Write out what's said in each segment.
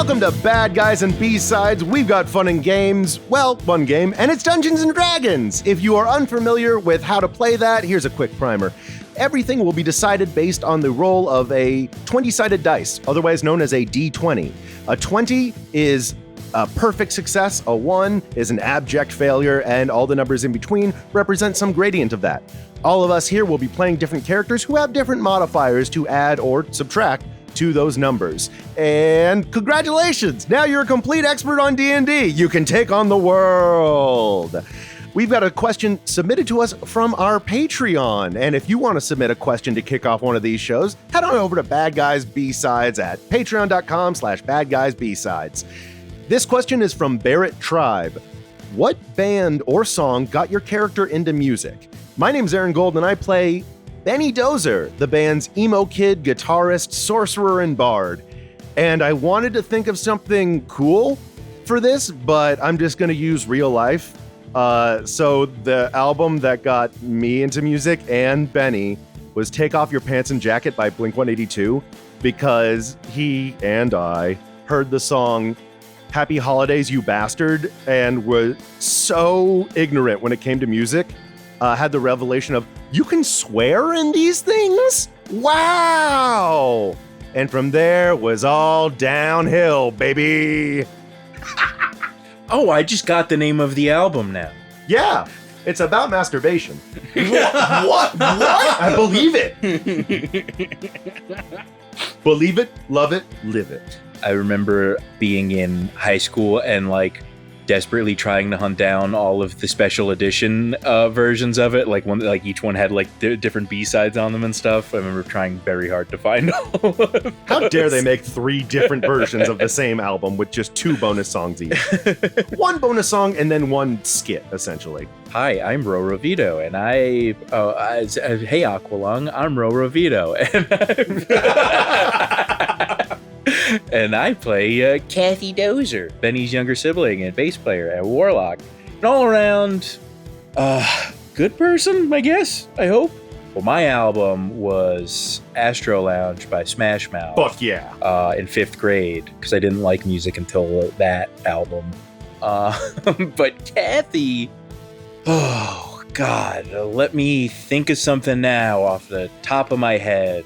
Welcome to Bad Guys and B-Sides. We've got fun and games. Well, one game, and it's Dungeons & Dragons. If you are unfamiliar with how to play that, here's a quick primer. Everything will be decided based on the roll of a 20-sided dice, otherwise known as a D20. A 20 is a perfect success, a 1 is an abject failure, and all the numbers in between represent some gradient of that. All of us here will be playing different characters who have different modifiers to add or subtract to those numbers. And congratulations! Now you're a complete expert on D&D. You can take on the world. We've got a question submitted to us from our Patreon. And if you want to submit a question to kick off one of these shows, head on over to Bad Guys B-Sides at patreon.com/badguysbsides. This question is from Barrett Tribe. What band or song got your character into music? My name's Aaron Gold and I play Benny Dozer, the band's emo kid, guitarist, sorcerer, and bard. And I wanted to think of something cool for this, but I'm just going to use real life. So the album that got me into music and Benny was Take Off Your Pants and Jacket by Blink-182, because he and I heard the song Happy Holidays, You Bastard, and was so ignorant when it came to music. Had the revelation of, you can swear in these things? Wow! And from there was all downhill, baby. Oh, I just got the name of the album now. Yeah, it's about masturbation. What? I believe it. Believe it, love it, live it. I remember being in high school and desperately trying to hunt down all of the special edition versions of it. Each one had different B-sides on them and stuff. I remember trying very hard to find all of them. How dare they make 3 different versions of the same album with just 2 bonus songs each. 1 bonus song and then 1 skit, essentially. Hi, I'm Rovito, and hey Aqualung, I'm Rovito, and I play Kathy Dozer, Benny's younger sibling and bass player and warlock. An all-around good person, I guess, I hope. Well, my album was Astro Lounge by Smash Mouth. Fuck yeah. In 5th grade, because I didn't like music until that album. But Kathy, oh God, let me think of something now off the top of my head.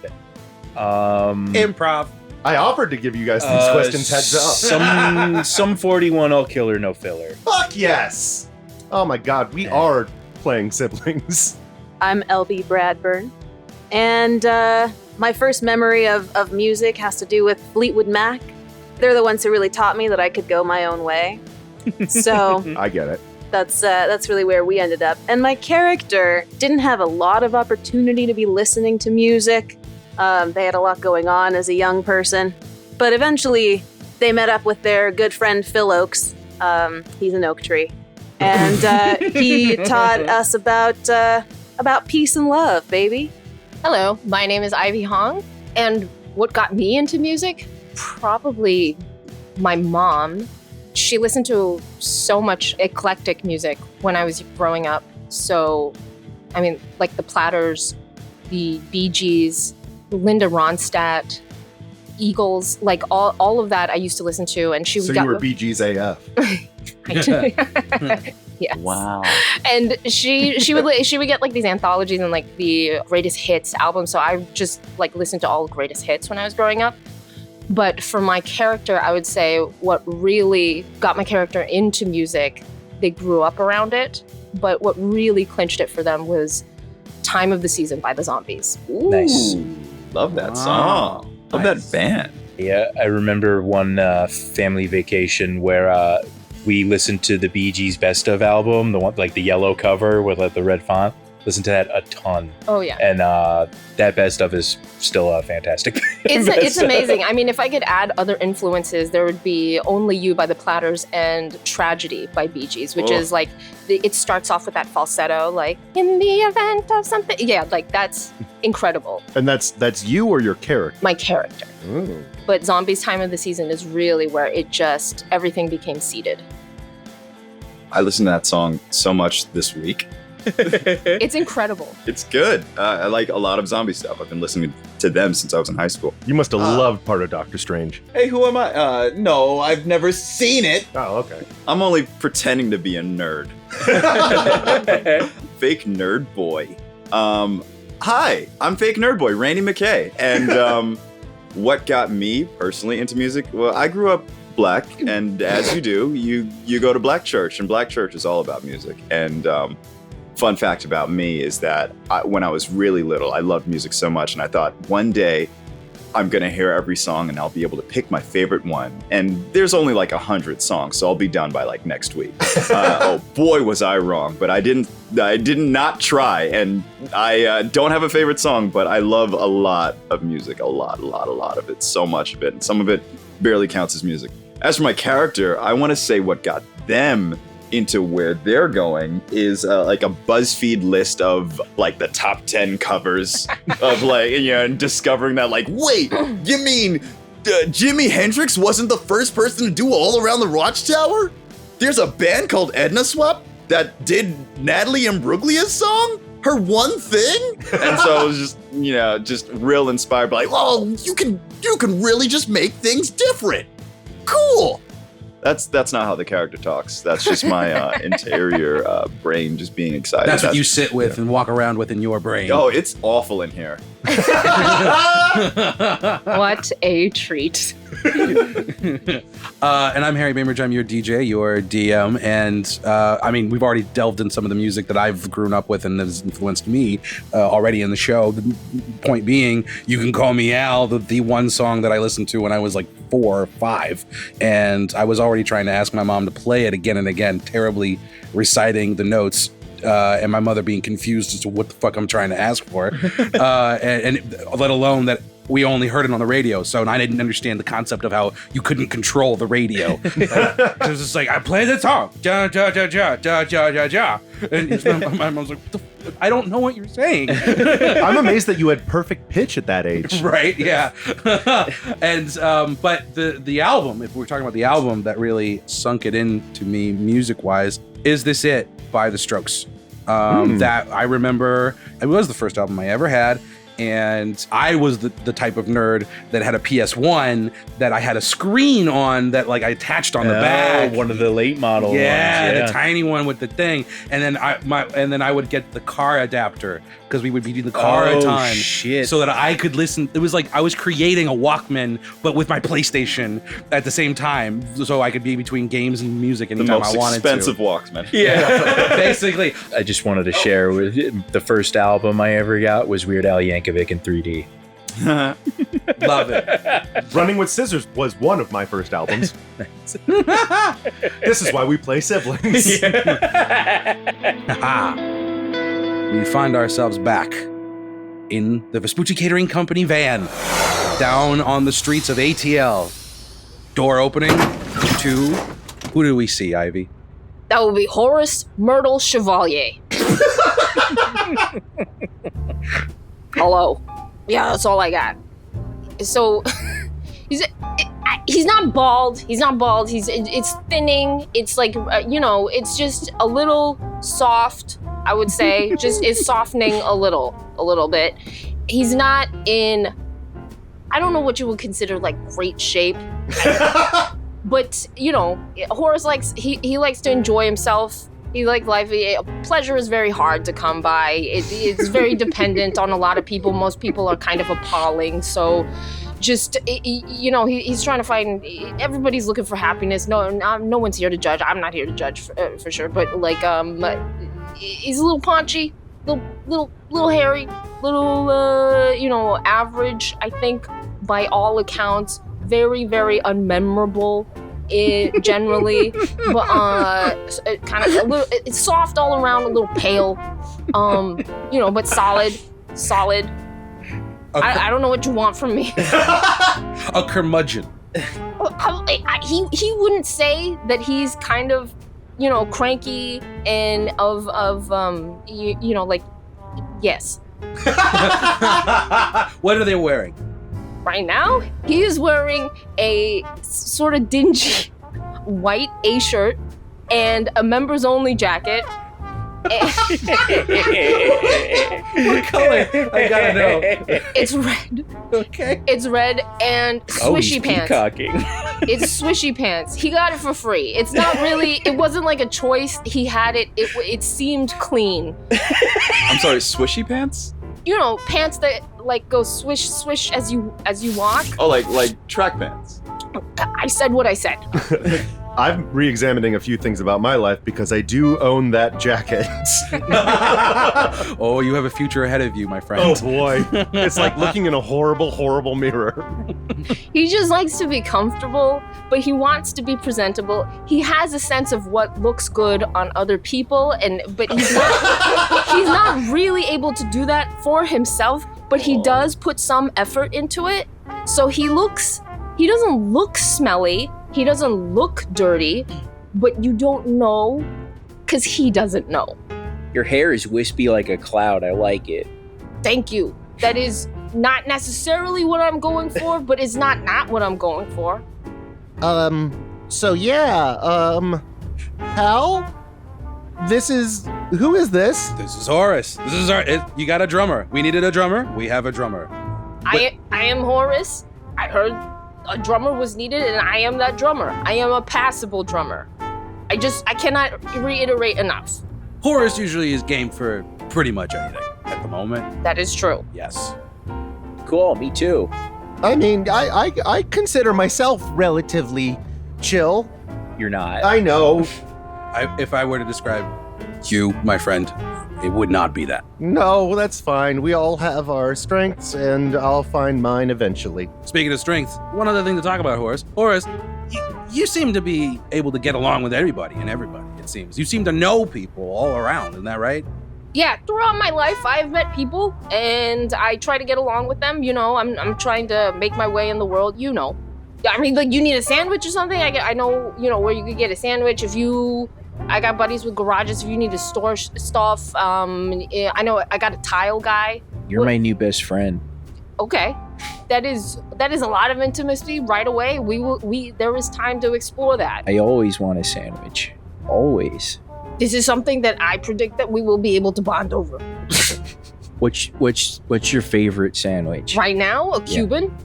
Improv. I offered to give you guys these questions heads up. Some 41 all killer, no filler. Fuck yes! Oh my God, we are playing siblings. I'm LB Bradburn, and my first memory of music has to do with Fleetwood Mac. They're the ones who really taught me that I could go my own way. So I get it. That's really where we ended up. And my character didn't have a lot of opportunity to be listening to music. They had a lot going on as a young person. But eventually, they met up with their good friend Phil Oakes. He's an oak tree. And he taught us about peace and love, baby. Hello, my name is Ivy Hong. And what got me into music? Probably my mom. She listened to so much eclectic music when I was growing up. So, the Platters, the Bee Gees, Linda Ronstadt, Eagles, all of that I used to listen to, and So you were Bee Gees AF. Yes. Wow. And she would get these anthologies and the greatest hits albums. So I just listened to all greatest hits when I was growing up. But for my character, I would say what really got my character into music, they grew up around it. But what really clinched it for them was Time of the Season by the Zombies. Ooh. Nice. Love that song. Love that band. Yeah, I remember one family vacation where we listened to the Bee Gees Best Of album, the one the yellow cover with the red font. Listened to that a ton. Oh yeah. And that Best Of is still a fantastic. It's amazing. If I could add other influences, there would be Only You by the Platters and Tragedy by Bee Gees, which is it starts off with that falsetto, in the event of something. Yeah, that's incredible. And that's you or your character? My character. Ooh. But Zombies Time of the Season is really where everything became seeded. I listened to that song so much this week. It's incredible. It's good. I like a lot of zombie stuff. I've been listening to them since I was in high school. You must have loved part of Doctor Strange. Hey, who am I? No, I've never seen it. Oh, okay. I'm only pretending to be a nerd. Fake nerd boy. Hi, I'm fake nerd boy, Randy McKay. And what got me personally into music? Well, I grew up black, and as you do, you go to black church, and black church is all about music. And fun fact about me is that when I was really little, I loved music so much, and I thought one day I'm gonna hear every song and I'll be able to pick my favorite one. And there's only like 100 songs, so I'll be done by like next week. Oh boy, was I wrong, but I did not try. And I don't have a favorite song, but I love a lot of music, a lot of it, so much of it. And some of it barely counts as music. As for my character, I wanna say what got them into where they're going is like a BuzzFeed list of like the top 10 covers of like, and discovering that like, wait, you mean Jimi Hendrix wasn't the first person to do All Around the Watchtower? There's a band called Edna Swap that did Natalie Imbruglia's song? Her one thing? And so I was just, just real inspired by like, oh, you can really just make things different. Cool. That's not how the character talks. That's just my interior brain just being excited. That's what you sit with and walk around with in your brain. Oh, it's awful in here. What a treat. And I'm Harry Bainbridge. I'm your DJ, your DM. And I mean, we've already delved in some of the music that I've grown up with and that has influenced me already in the show. The point being, you can call me Al, the one song that I listened to when I was like 4 or 5. And I was already trying to ask my mom to play it again and again, terribly reciting the notes. And my mother being confused as to what the fuck I'm trying to ask for. And let alone that we only heard it on the radio. So I didn't understand the concept of how you couldn't control the radio. It was just like, I play the song. Ja, ja, ja, ja, ja, ja, ja, ja. And my mom's like, what the fuck? I don't know what you're saying. I'm amazed that you had perfect pitch at that age. Right, yeah. And but the album, if we're talking about the album that really sunk it into me music-wise, Is This It by The Strokes. That I remember, it was the first album I ever had. And I was the type of nerd that had a PS1 that I had a screen on that like I attached on the back. One of the late model ones. Yeah, the tiny one with the thing. And then I would get the car adapter because we would be in the car a ton. Shit. So that I could listen. It was like I was creating a Walkman, but with my PlayStation at the same time, so I could be between games and music anytime I wanted to. The most expensive Walkman. Yeah, basically. I just wanted to share with the first album I ever got was Weird Al Yankovic in 3D. Love it. Running with Scissors was one of my first albums. This is why we play siblings. We find ourselves back in the Vespucci Catering Company van, down on the streets of ATL. Door opening to, who do we see, Ivy? That would be Horace Myrtle Chevalier. Hello. Yeah, that's all I got. So, he's not bald. He's not bald. It's thinning. It's like, it's just a little soft, I would say. Just is softening a little bit. He's not in, I don't know what you would consider like great shape. But, Horace likes, he likes to enjoy himself. He likes life. Pleasure is very hard to come by. It's very dependent on a lot of people. Most people are kind of appalling. So just, he's trying to find, everybody's looking for happiness. No one's here to judge. I'm not here to judge for sure. But like, he's a little paunchy, little hairy, little, average, I think, by all accounts. Very, very unmemorable. Generally, but kind of a little, it's soft all around, a little pale, but solid. I don't know what you want from me. A curmudgeon. He wouldn't say that he's kind of, cranky and like, yes. What are they wearing? Right now, he is wearing a sort of dingy white A-shirt and a members-only jacket What color? I gotta know. It's red. Okay. It's red and swishy pants. Peacocking. It's swishy pants. He got it for free. It's not really. It wasn't like a choice. He had it. It seemed clean. I'm sorry, swishy pants? You know, pants that like go swish swish as you walk. Oh, like track pants. I said what I said. I'm re-examining a few things about my life because I do own that jacket. Oh, you have a future ahead of you, my friend. Oh boy. It's like looking in a horrible, horrible mirror. He just likes to be comfortable, but he wants to be presentable. He has a sense of what looks good on other people, but he's not really able to do that for himself, but he does put some effort into it. So he doesn't look smelly, he doesn't look dirty, but you don't know because he doesn't know. Your hair is wispy like a cloud. I like it. Thank you. That is not necessarily what I'm going for, but it's not what I'm going for. So yeah, Hal? Who is this? This is Horace. This is you got a drummer. We needed a drummer. We have a drummer. I am Horace. I heard a drummer was needed, and I am that drummer. I am a passable drummer. I cannot reiterate enough. Horace usually is game for pretty much anything at the moment. That is true. Yes. Cool, me too. I mean, I consider myself relatively chill. You're not. I know. If I were to describe you, my friend, it would not be that. No, that's fine. We all have our strengths, and I'll find mine eventually. Speaking of strength, one other thing to talk about, Horace. Horace, you seem to be able to get along with everybody, it seems. You seem to know people all around, isn't that right? Yeah, throughout my life, I've met people, and I try to get along with them. You know, I'm trying to make my way in the world, you know. I mean, like, you need a sandwich or something? I know, you know, where you could get a sandwich. I got buddies with garages if you need to store stuff. I know I got a tile guy. You're my new best friend. Okay. That is a lot of intimacy right away. There is time to explore that. I always want a sandwich. Always. This is something that I predict that we will be able to bond over. What's your favorite sandwich? Right now, a Cuban.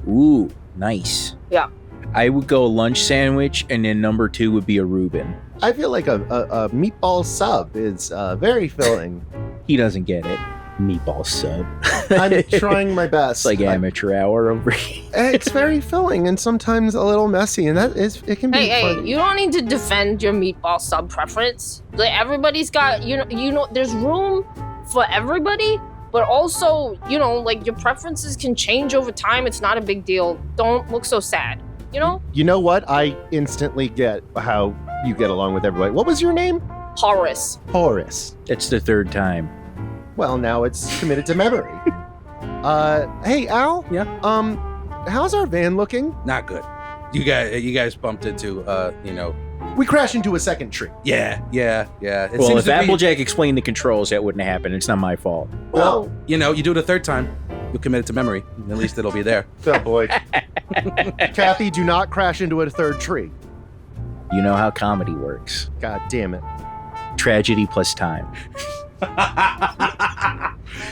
Ooh, nice. Yeah. I would go lunch sandwich, and then number 2 would be a Reuben. I feel like a meatball sub is very filling. He doesn't get it. Meatball sub. I'm trying my best. It's like amateur hour over here. It's very filling and sometimes a little messy, and it can be funny. Hey, you don't need to defend your meatball sub preference. Like, everybody's got, you know, there's room for everybody, but also, you know, like, your preferences can change over time. It's not a big deal. Don't look so sad, you know? You know what? I instantly get how you get along with everybody. What was your name? Horace. Horace. It's the 3rd time. Well, now it's committed to memory. Hey, Al? Yeah? How's our van looking? Not good. You guys bumped into, We crashed into a second tree. Yeah. It Well, seems if to be- Applejack explained the controls, that wouldn't happen. It's not my fault. Well, you do it a 3rd time, you'll commit it to memory. At least it'll be there. oh boy. Kathy, do not crash into a third tree. You know how comedy works. God damn it. Tragedy plus time.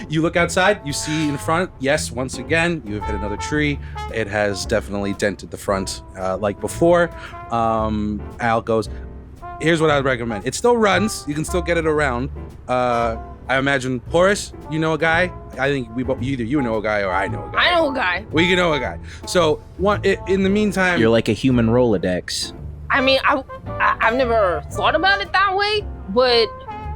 You look outside, you see in front, yes, once again, you have hit another tree. It has definitely dented the front like before. Al goes, here's what I'd recommend. It still runs. You can still get it around. I imagine, Horace, you know a guy? I think either you know a guy or I know a guy. I know a guy. We know a guy. So in the meantime... You're like a human Rolodex. I mean, I've never thought about it that way, but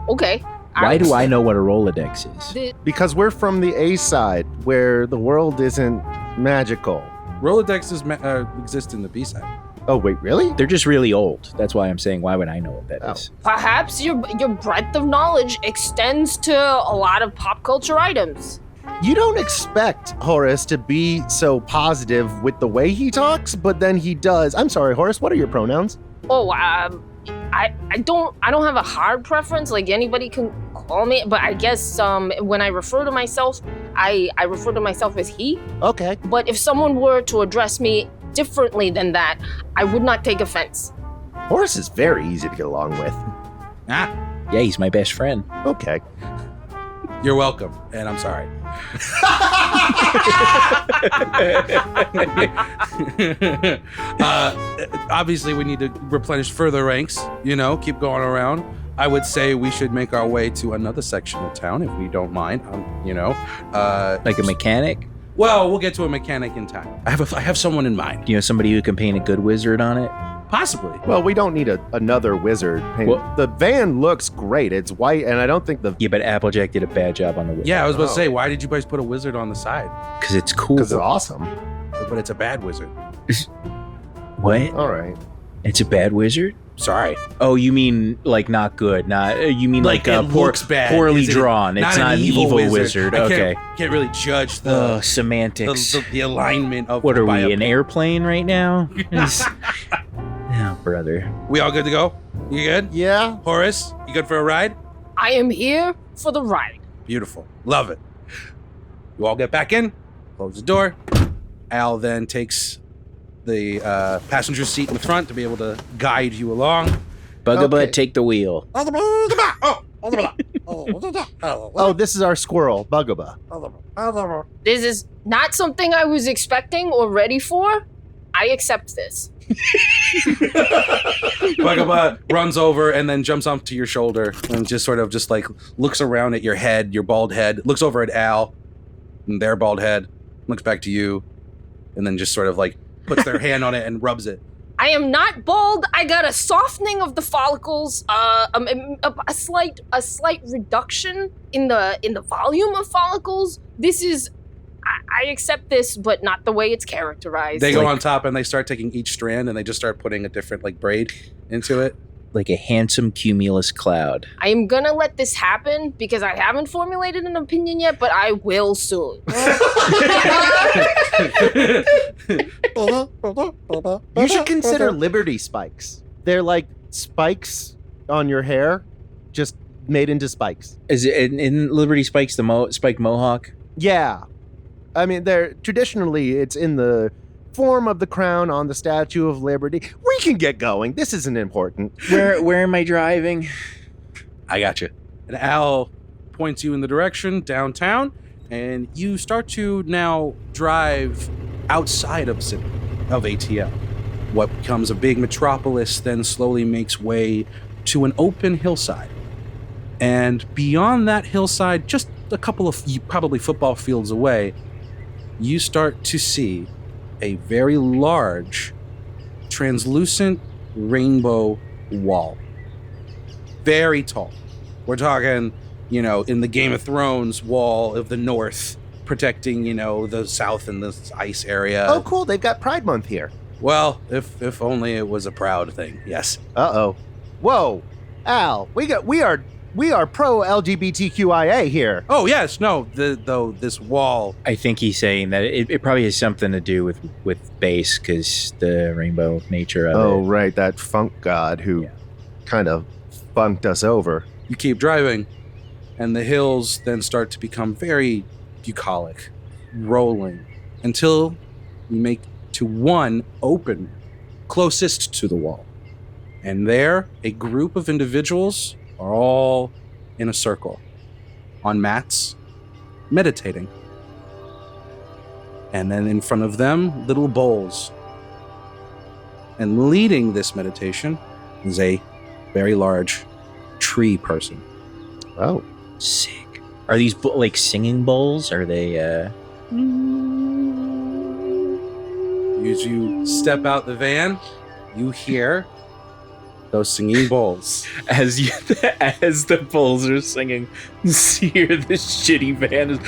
okay. Why do I know what a Rolodex is? Because we're from the A side, where the world isn't magical. Rolodexes exist in the B side. Oh, wait, really? They're just really old. That's why I'm saying, why would I know what that is? Perhaps your breadth of knowledge extends to a lot of pop culture items. You don't expect Horace to be so positive with the way he talks, but then he does. I'm sorry, Horace, what are your pronouns? Oh, I don't have a hard preference. Like, anybody can call me, but I guess when I refer to myself, I refer to myself as he. Okay. But if someone were to address me differently than that, I would not take offense. Horace is very easy to get along with. Yeah, he's my best friend. Okay. You're welcome, and I'm sorry. Obviously, we need to replenish further ranks, keep going around. I would say we should make our way to another section of town, if we don't mind, Like a mechanic? Well, we'll get to a mechanic in time. I have someone in mind. Somebody who can paint a good wizard on it? Possibly. Well, we don't need another wizard. Well- The van looks great. It's white, and I don't think Yeah, but Applejack did a bad job on the wizard. Yeah, I was about to Oh. say, why did you guys put a wizard on the side? Because it's cool. because it's awesome. But it's a bad wizard. What? All right. It's a bad wizard? Sorry. Oh, you mean like not good? Not you mean like it looks bad. poorly Is it drawn? It's not an evil wizard. I Okay. can't really judge Oh, semantics. the alignment of. What are by we, a- an airplane right now? Oh, brother. We all good to go? You good? Yeah. Horace, you good for a ride? I am here for the ride. Beautiful. Love it. You all get back in, close the door. Al then takes the passenger seat in the front to be able to guide you along. Bugaboo, Okay. take the wheel. Oh, this is our squirrel, Bugaboo. This is not something I was expecting or ready for. I accept this. Bugaboo runs over and then jumps onto your shoulder and just sort of just like looks around at your head, your bald head, looks over at Al and their bald head, looks back to you, and then just sort of like puts their hand on it and rubs it. I am not bald. I got a softening of the follicles, a slight reduction in the volume of follicles. This is, I accept this, but not the way it's characterized. They go on top and they start taking each strand and they just start putting a different like braid into it. Like a handsome cumulus cloud. I am gonna let this happen because I haven't formulated an opinion yet, but I will soon. You should consider Liberty spikes. They're like spikes on your hair, just made into spikes. Is it in Liberty Spikes the spiked mohawk? Yeah. I mean, they're traditionally, it's in the form of the crown on the Statue of Liberty. We can get going. This isn't important. Where am I driving? I got you. And Al points you in the direction downtown, and you start to now drive outside of ATL. What becomes a big metropolis then slowly makes way to an open hillside. And beyond that hillside, just a couple of probably football fields away, you start to see a very large, translucent rainbow wall. Very tall. We're talking, in the Game of Thrones wall of the north, protecting, the south and the ice area. Oh, cool. They've got Pride Month here. Well, if only it was a proud thing, yes. Uh-oh. Whoa. Al, we are pro LGBTQIA here. Oh, yes, no, though this wall... I think he's saying that it probably has something to do with bass, because the rainbow nature of Oh, it. right. That funk god who Yeah. kind of funked us over. You keep driving, and the hills then start to become very bucolic, rolling, until you make to one open, closest to the wall. And there, a group of individuals are all in a circle, on mats, meditating. And then in front of them, little bowls. And leading this meditation is a very large tree person. Oh. Sick. Are these like singing bowls? Are they? As you step out the van, you hear those singing bowls. As the bowls are singing, you hear this shitty van is.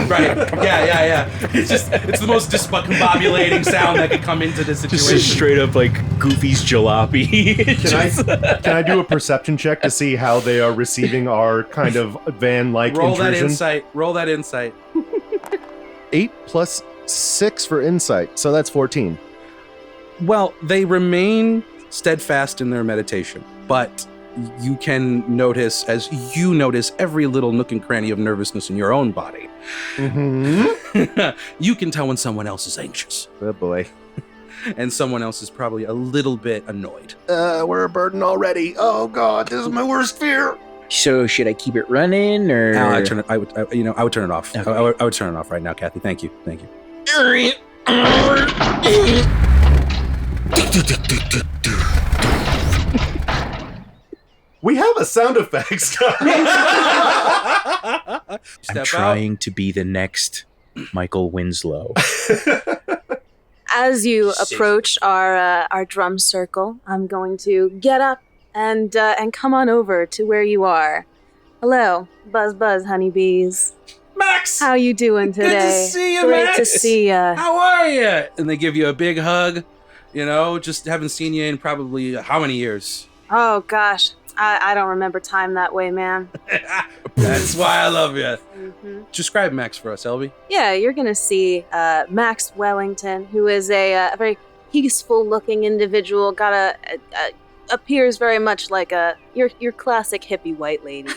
Right? Yeah. It's the most discombobulating sound that could come into this situation. Just straight up like Goofy's jalopy. Can I do a perception check to see how they are receiving our kind of van-like Roll intrusion? that insight. 8 plus 6 for insight, so that's 14. Well, they remain steadfast in their meditation, but you can notice, as you notice every little nook and cranny of nervousness in your own body, Mm-hmm. you can tell when someone else is anxious. Oh boy. and someone else is probably a little bit annoyed. We're a burden already. Oh God, this is my worst fear. So should I keep it running or? I would turn it off. Okay. I would turn it off right now, Kathy. Thank you. We have a sound effects. I'm trying to be the next Michael Winslow. As you approach our drum circle, I'm going to get up and come on over to where you are. Hello, buzz buzz honeybees. Max, How you doing today? Good to see you, Great Max. to see ya. How are you? And they give you a big hug. Just haven't seen you in probably how many years? Oh gosh, I don't remember time that way, man. That's why I love you. Mm-hmm. Describe Max for us, Elby. Yeah, you're gonna see Max Wellington, who is a very peaceful-looking individual. Appears very much like your classic hippie white lady.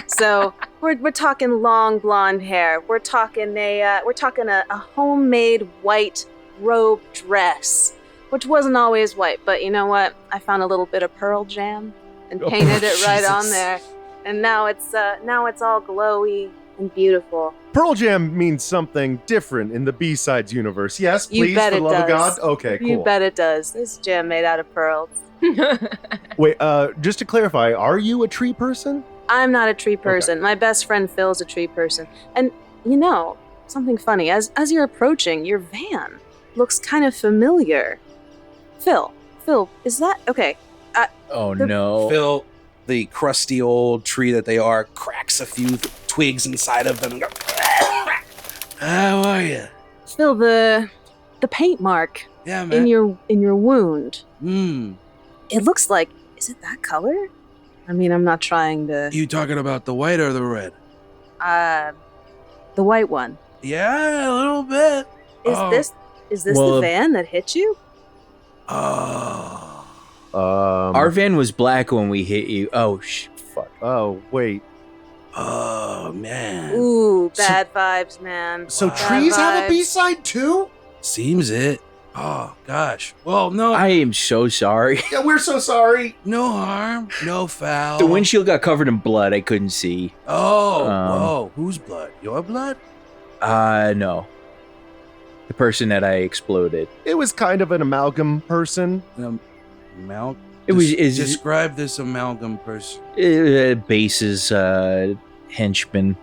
So we're talking long blonde hair. We're talking a homemade white robe dress, which wasn't always white, but you know what? I found a little bit of pearl jam and painted it right on Jesus. there, and now it's all glowy and beautiful. Pearl Jam means something different in the B-Sides universe. Yes, You please, bet for it the love of does. God. Okay, cool. You bet it does. This jam made out of pearls. Wait, just to clarify, are you a tree person? I'm not a tree person. My best friend Phil's a tree person. And something funny, as you're approaching, your van looks kind of familiar. Phil, is that okay? Oh no. Phil, the crusty old tree that they are, cracks a few twigs inside of them and go, how are you? Phil, the paint mark Yeah, in man. your wound. It It looks like, is it that color? I mean, I'm not trying to You talking about the white or the red? the white one. Yeah, a little bit. Is this Well, the van that hit you? Oh. Our van was black when we hit you. Oh, fuck. Oh, wait. Oh, man. Ooh, bad vibes, man. So Bad trees have a vibes. B-side too? Seems it. Oh, gosh. Well, no. I am so sorry. Yeah, we're so sorry. No harm, no foul. The windshield got covered in blood. I couldn't see. Oh, whoa. Whose blood? Your blood? No. The person that I exploded. It was kind of an amalgam person. It was Describe this amalgam person. Base's henchman.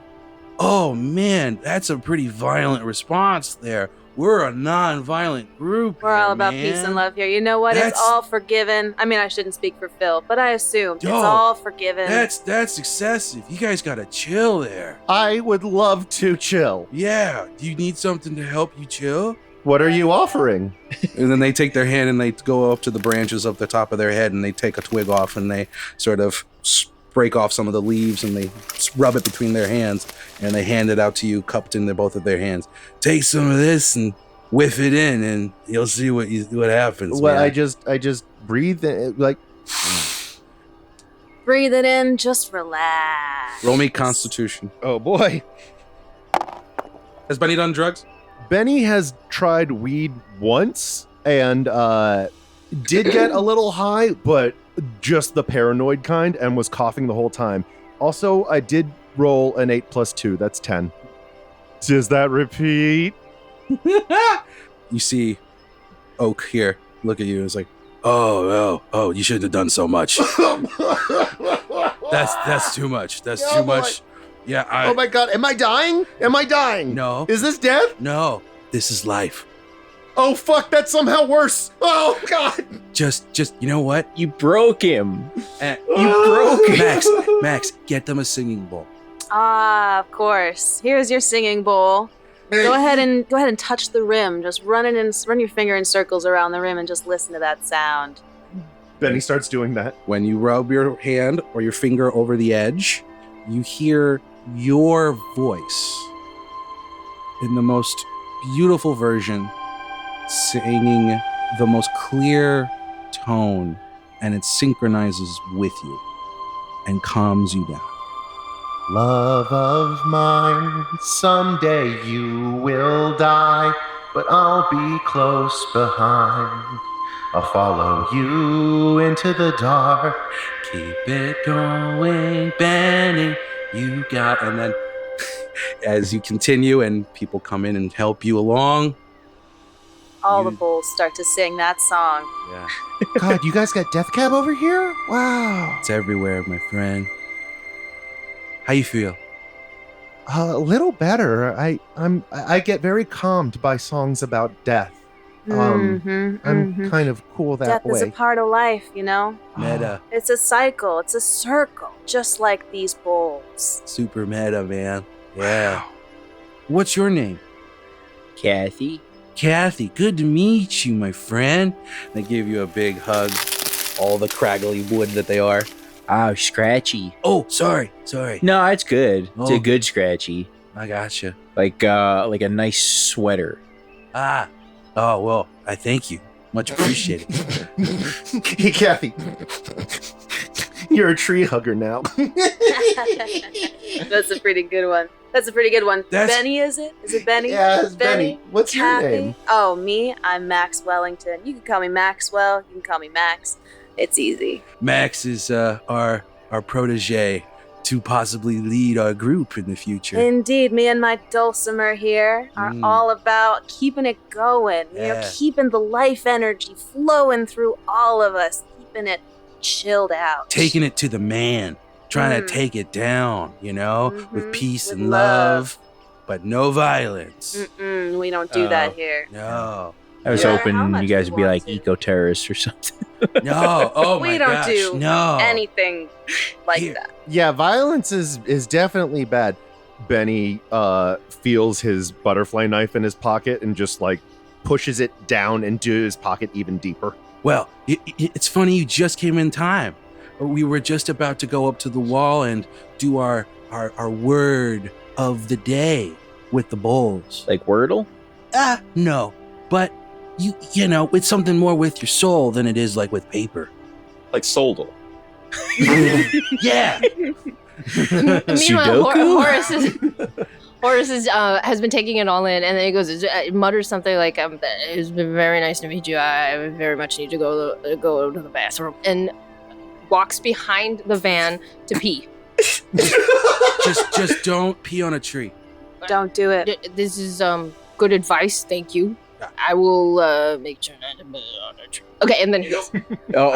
Oh, man. That's a pretty violent response there. We're a non-violent group. We're all here, about man. peace and love here. You know what? It's That's- all forgiven. I mean, I shouldn't speak for Phil, but I assume it's Yo, all forgiven. That's excessive. You guys gotta chill there. I would love to chill. Yeah. Do you need something to help you chill? What are you offering? And then they take their hand and they go up to the branches of the top of their head and they take a twig off and they sort of break off some of the leaves and they rub it between their hands and they hand it out to you cupped in both of their hands. Take some of this and whiff it in and you'll see what happens. Well, man. I just breathe in, like. Breathe it in, just relax. Roll me Constitution. Oh boy. Has Benny done drugs? Benny has tried weed once and did get a little high, but just the paranoid kind, and was coughing the whole time. Also, I did roll an 8 + 2. That's 10. Does that repeat? You see Oak here look at you. It's like, oh, you shouldn't have done so much. That's too much. That's Oh, too boy. much. Yeah. Oh my god, am I dying? Am I dying? No. Is this death? No. This is life. Oh fuck, that's somehow worse. Oh god. Just you know what? You broke him. You broke Max, get them a singing bowl. Ah, of course. Here's your singing bowl. Go ahead and touch the rim. Just run your finger in circles around the rim and just listen to that sound. Benny starts doing that. When you rub your hand or your finger over the edge, you hear your voice in the most beautiful version, singing the most clear tone, and it synchronizes with you and calms you down. Love of mine, someday you will die. but I'll be close behind. I'll follow you into the dark. Keep it going, Benny. You got. And then as you continue and people come in and help you along. All the bulls start to sing that song. Yeah. God, you guys got Death Cab over here? Wow. It's everywhere, my friend. How you feel? A little better. I get very calmed by songs about death. I'm kind of cool that Death way. is a part of life, you know? Meta. It's a cycle, it's a circle, just like these bulls. Super meta, man. Yeah. What's your name? Kathy. Kathy. Good to meet you, my friend. They give you a big hug. All the craggly wood that they are. Oh, scratchy. Oh, sorry. No, it's good. It's Oh. a good scratchy. I gotcha. Like a nice sweater. Ah. Oh, well, I thank you. Much appreciated. Hey, Kathy. You're a tree hugger now. That's a pretty good one. Benny, is it? Is it Benny? Yeah, it's Benny. What's your Kathy? name? Oh, me? I'm Max Wellington. You can call me Maxwell. You can call me Max. It's easy. Max is our protege to possibly lead our group in the future. Indeed, me and my dulcimer here are all about keeping it going. You know, Yeah. keeping the life energy flowing through all of us, keeping it chilled out. Taking it to the man, trying to take it down, with peace With and love. love, but no violence. We don't do that here. No. I was Yeah. How hoping much you guys we would be want like to. eco-terrorists or something. No. Oh my We don't gosh. do no. Anything like Here. that. Yeah, violence is definitely bad. Benny feels his butterfly knife in his pocket and just like pushes it down into his pocket even deeper. Well, it's funny you just came in time. We were just about to go up to the wall and do our word of the day with the bulls. Like Wordle? No. But you know, it's something more with your soul than it is like with paper. Like Soldel. Yeah. Meanwhile, Sudoku? Horace has been taking it all in, and then he goes, mutters something like, "It's been very nice to meet you. I very much need to go to the bathroom," and walks behind the van to pee. just don't pee on a tree. Don't do it. This is good advice. Thank you. I will make sure not to pee on a tree. Okay, and then he goes,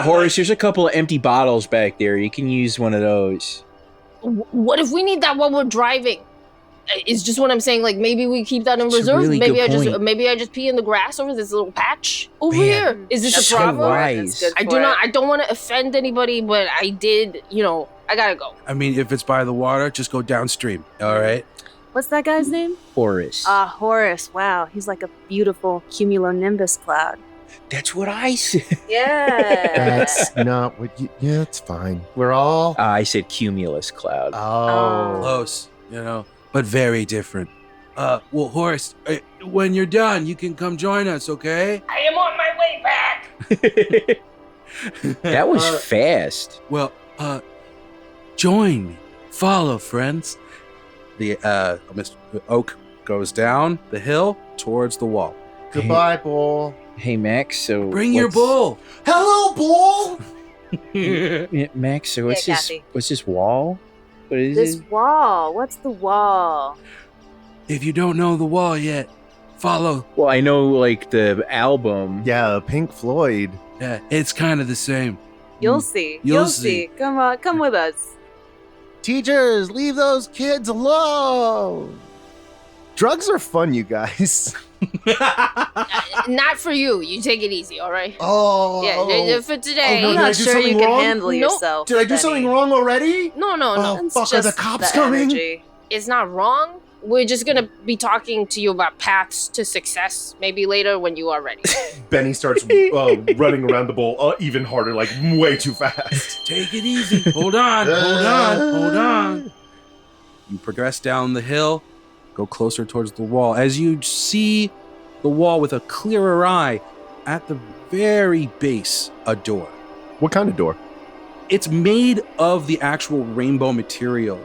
Horace, there's a couple of empty bottles back there. You can use one of those. "What if we need that while we're driving?" It's just what I'm saying. Like, maybe we keep that in That's a reserve. really Maybe good point. maybe I just pee in the grass over this little patch over Man. here. Is this That's a so problem? wise. That's good for it. I don't want to offend anybody, but I did. I gotta go. I mean, if it's by the water, just go downstream. All right. What's that guy's name? Horace. Horace. Wow, he's like a beautiful cumulonimbus cloud. That's what I said. Yeah. That's not what you... Yeah, it's fine. We're all... I said cumulus cloud. Oh. Close, but very different. Well, Horace, when you're done, you can come join us, okay? I am on my way back. That was fast. Well, join me. Follow, friends. The Mr. Oak goes down the hill towards the wall. Goodbye, Bull. Hey, Max. So Bring your what's- bull. Hello, Bull! Yeah, Max. So what's Yeah, this? Kathy. What's this wall? What is This it? wall. What's the wall? If you don't know the wall yet, follow. Well, I know like the album. Yeah, Pink Floyd. Yeah, it's kind of the same. You'll see. You'll You'll see. Come on, come with us. Teachers, leave those kids alone! Drugs are fun, you guys. Not for you. You take it easy, all right? Oh. Yeah, for today. Oh, I'm no, did I not do sure you something can wrong? handle Nope. yourself. Did I do Benny. something wrong already? No. Oh, It's fuck, are the just cops the coming? energy. It's not wrong. We're just gonna be talking to you about paths to success. Maybe later when you are ready. Benny starts running around the bowl even harder, like way too fast. Take it easy. Hold on. Hold on. You progress down the hill, go closer towards the wall. As you see the wall with a clearer eye, at the very base, a door. What kind of door? It's made of the actual rainbow material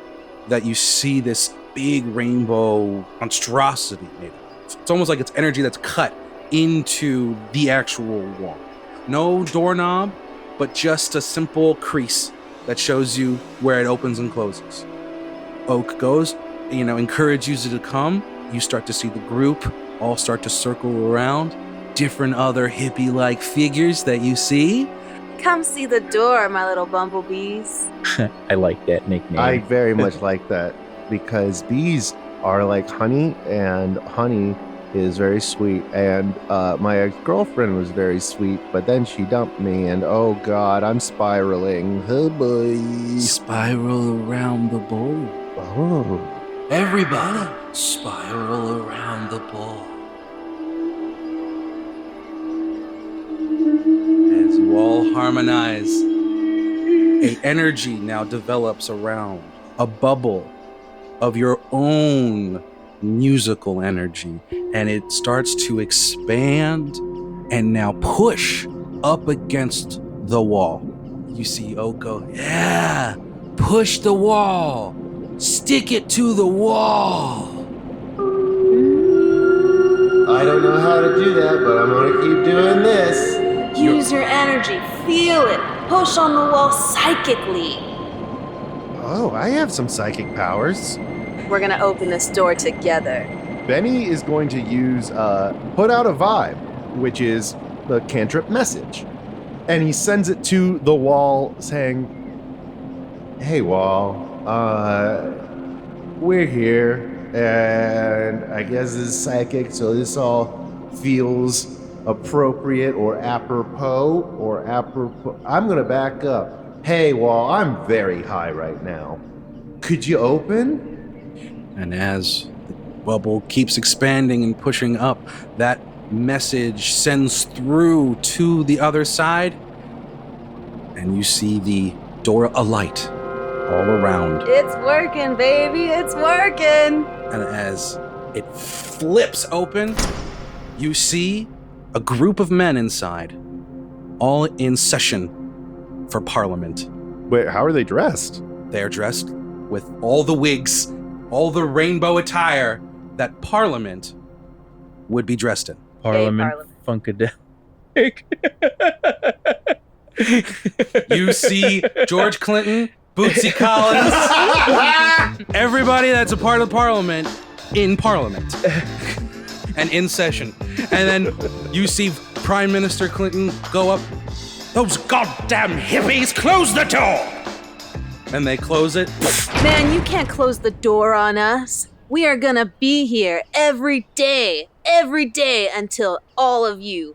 that you see this big rainbow monstrosity made of. It's almost like it's energy that's cut into the actual wall. No doorknob, but just a simple crease that shows you where it opens and closes. Oak goes, encourages you to come. You start to see the group all start to circle around. Different other hippie-like figures that you see. Come see the door, my little bumblebees. I like that nickname. I very much like that because bees are like honey, and honey is very sweet. And my ex-girlfriend was very sweet, but then she dumped me, and oh God, I'm spiraling. Oh boy. Spiral around the bowl. Oh. Everybody, spiral around the bowl. As you all harmonize, a energy now develops around, a bubble of your own musical energy, and it starts to expand and now push up against the wall. You see Oak go, yeah, push the wall, stick it to the wall. I don't know how to do that, but I'm gonna keep doing this. Use your energy, feel it, push on the wall psychically. Oh, I have some psychic powers. We're gonna open this door together. Benny is going to use Put Out a Vibe, which is the cantrip message. And he sends it to the wall saying, hey, wall, we're here, and I guess this is psychic, so this all feels appropriate or apropos. I'm going to back up. Hey, wall, I'm very high right now. Could you open? And as the bubble keeps expanding and pushing up, that message sends through to the other side, and you see the door alight all around. It's working, baby, it's working. And as it flips open, you see a group of men inside, all in session for Parliament. Wait, how are they dressed? They are dressed with all the wigs, all the rainbow attire that Parliament would be dressed in. Parliament Funkadelic. You see George Clinton, Bootsy Collins, everybody that's a part of Parliament in Parliament and in session. And then you see Prime Minister Clinton go up, those goddamn hippies, close the door! And they close it. Man, you can't close the door on us. We are gonna be here every day until all of you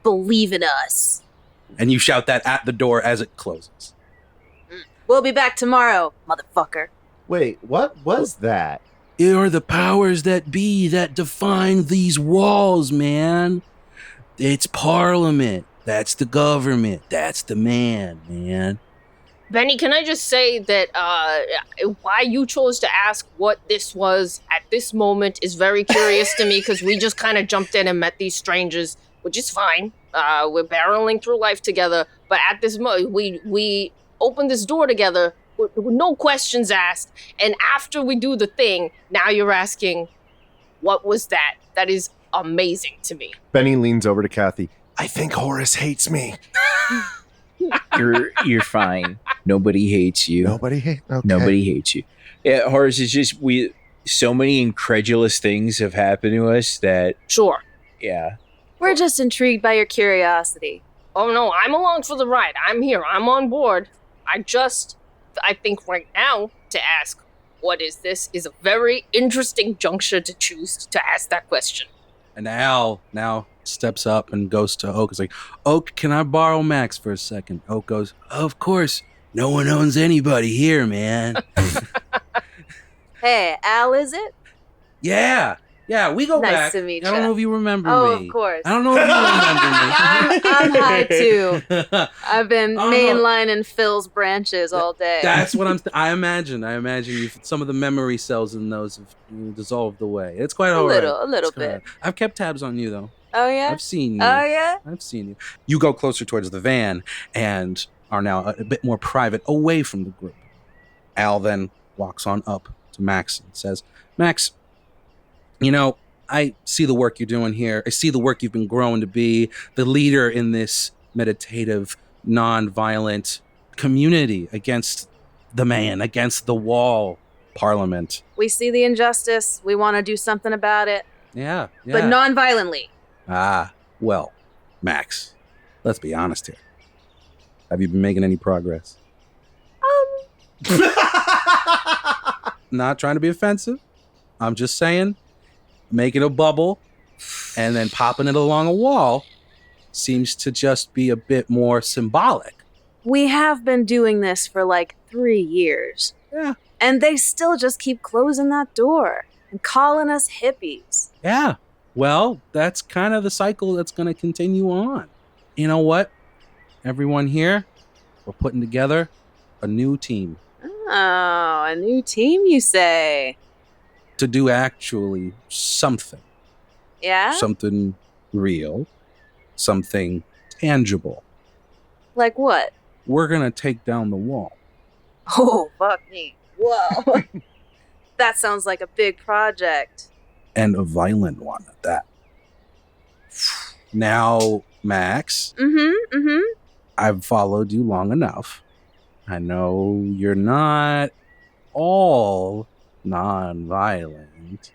believe in us. And you shout that at the door as it closes. We'll be back tomorrow, motherfucker. Wait, what was that? You're the powers that be that define these walls, man. It's Parliament. That's the government. That's the man. Benny, can I just say that why you chose to ask what this was at this moment is very curious to me, because we just kind of jumped in and met these strangers, which is fine. We're barreling through life together, but at this moment, we opened this door together with no questions asked, and after we do the thing, now you're asking, what was that? That is amazing to me. Benny leans over to Kathy. I think Horace hates me. You're fine. Nobody hates you. Nobody hates. Okay. Nobody hates you. Yeah, Horace, it's just so many incredulous things have happened to us that Sure. yeah. We're just intrigued by your curiosity. Oh no, I'm along for the ride. I'm here. I'm on board. I think right now to ask, what is this, is a very interesting juncture to choose to ask that question. And Al now steps up and goes to Oak. It's like, Oak, can I borrow Max for a second? Oak goes, of course. No one owns anybody here, man. Hey, Al, is it? Yeah, we go Nice back. to meet I don't ya. know if you remember Oh, me. of course. I don't know if you remember me. I'm high too. I've been Oh, no. mainlining Phil's branches all day. That's what I imagine. Some of the memory cells in those have dissolved away. It's quite all right. A little It's quite all bit. right. I've kept tabs on you though. Oh yeah? I've seen you. Oh yeah? I've seen you. You go closer towards the van and are now a bit more private, away from the group. Al then walks on up to Max and says, Max, I see the work you're doing here. I see the work you've been growing to be, the leader in this meditative, non-violent community against the man, against the wall parliament. We see the injustice. We want to do something about it, Yeah. but non-violently. Well, Max, let's be honest here. Have you been making any progress? Not trying to be offensive. I'm just saying, making a bubble and then popping it along a wall seems to just be a bit more symbolic. We have been doing this for like 3 years. Yeah. And they still just keep closing that door and calling us hippies. Yeah. Well, that's kind of the cycle that's going to continue on. You know what? Everyone here, we're putting together a new team Oh, a new team, you say? to do actually something. Yeah? Something real, something tangible. Like what? We're going to take down the wall. Oh, fuck me. Whoa. That sounds like a big project. And a violent one at that. Now, Max, I've followed you long enough. I know you're not all non-violent.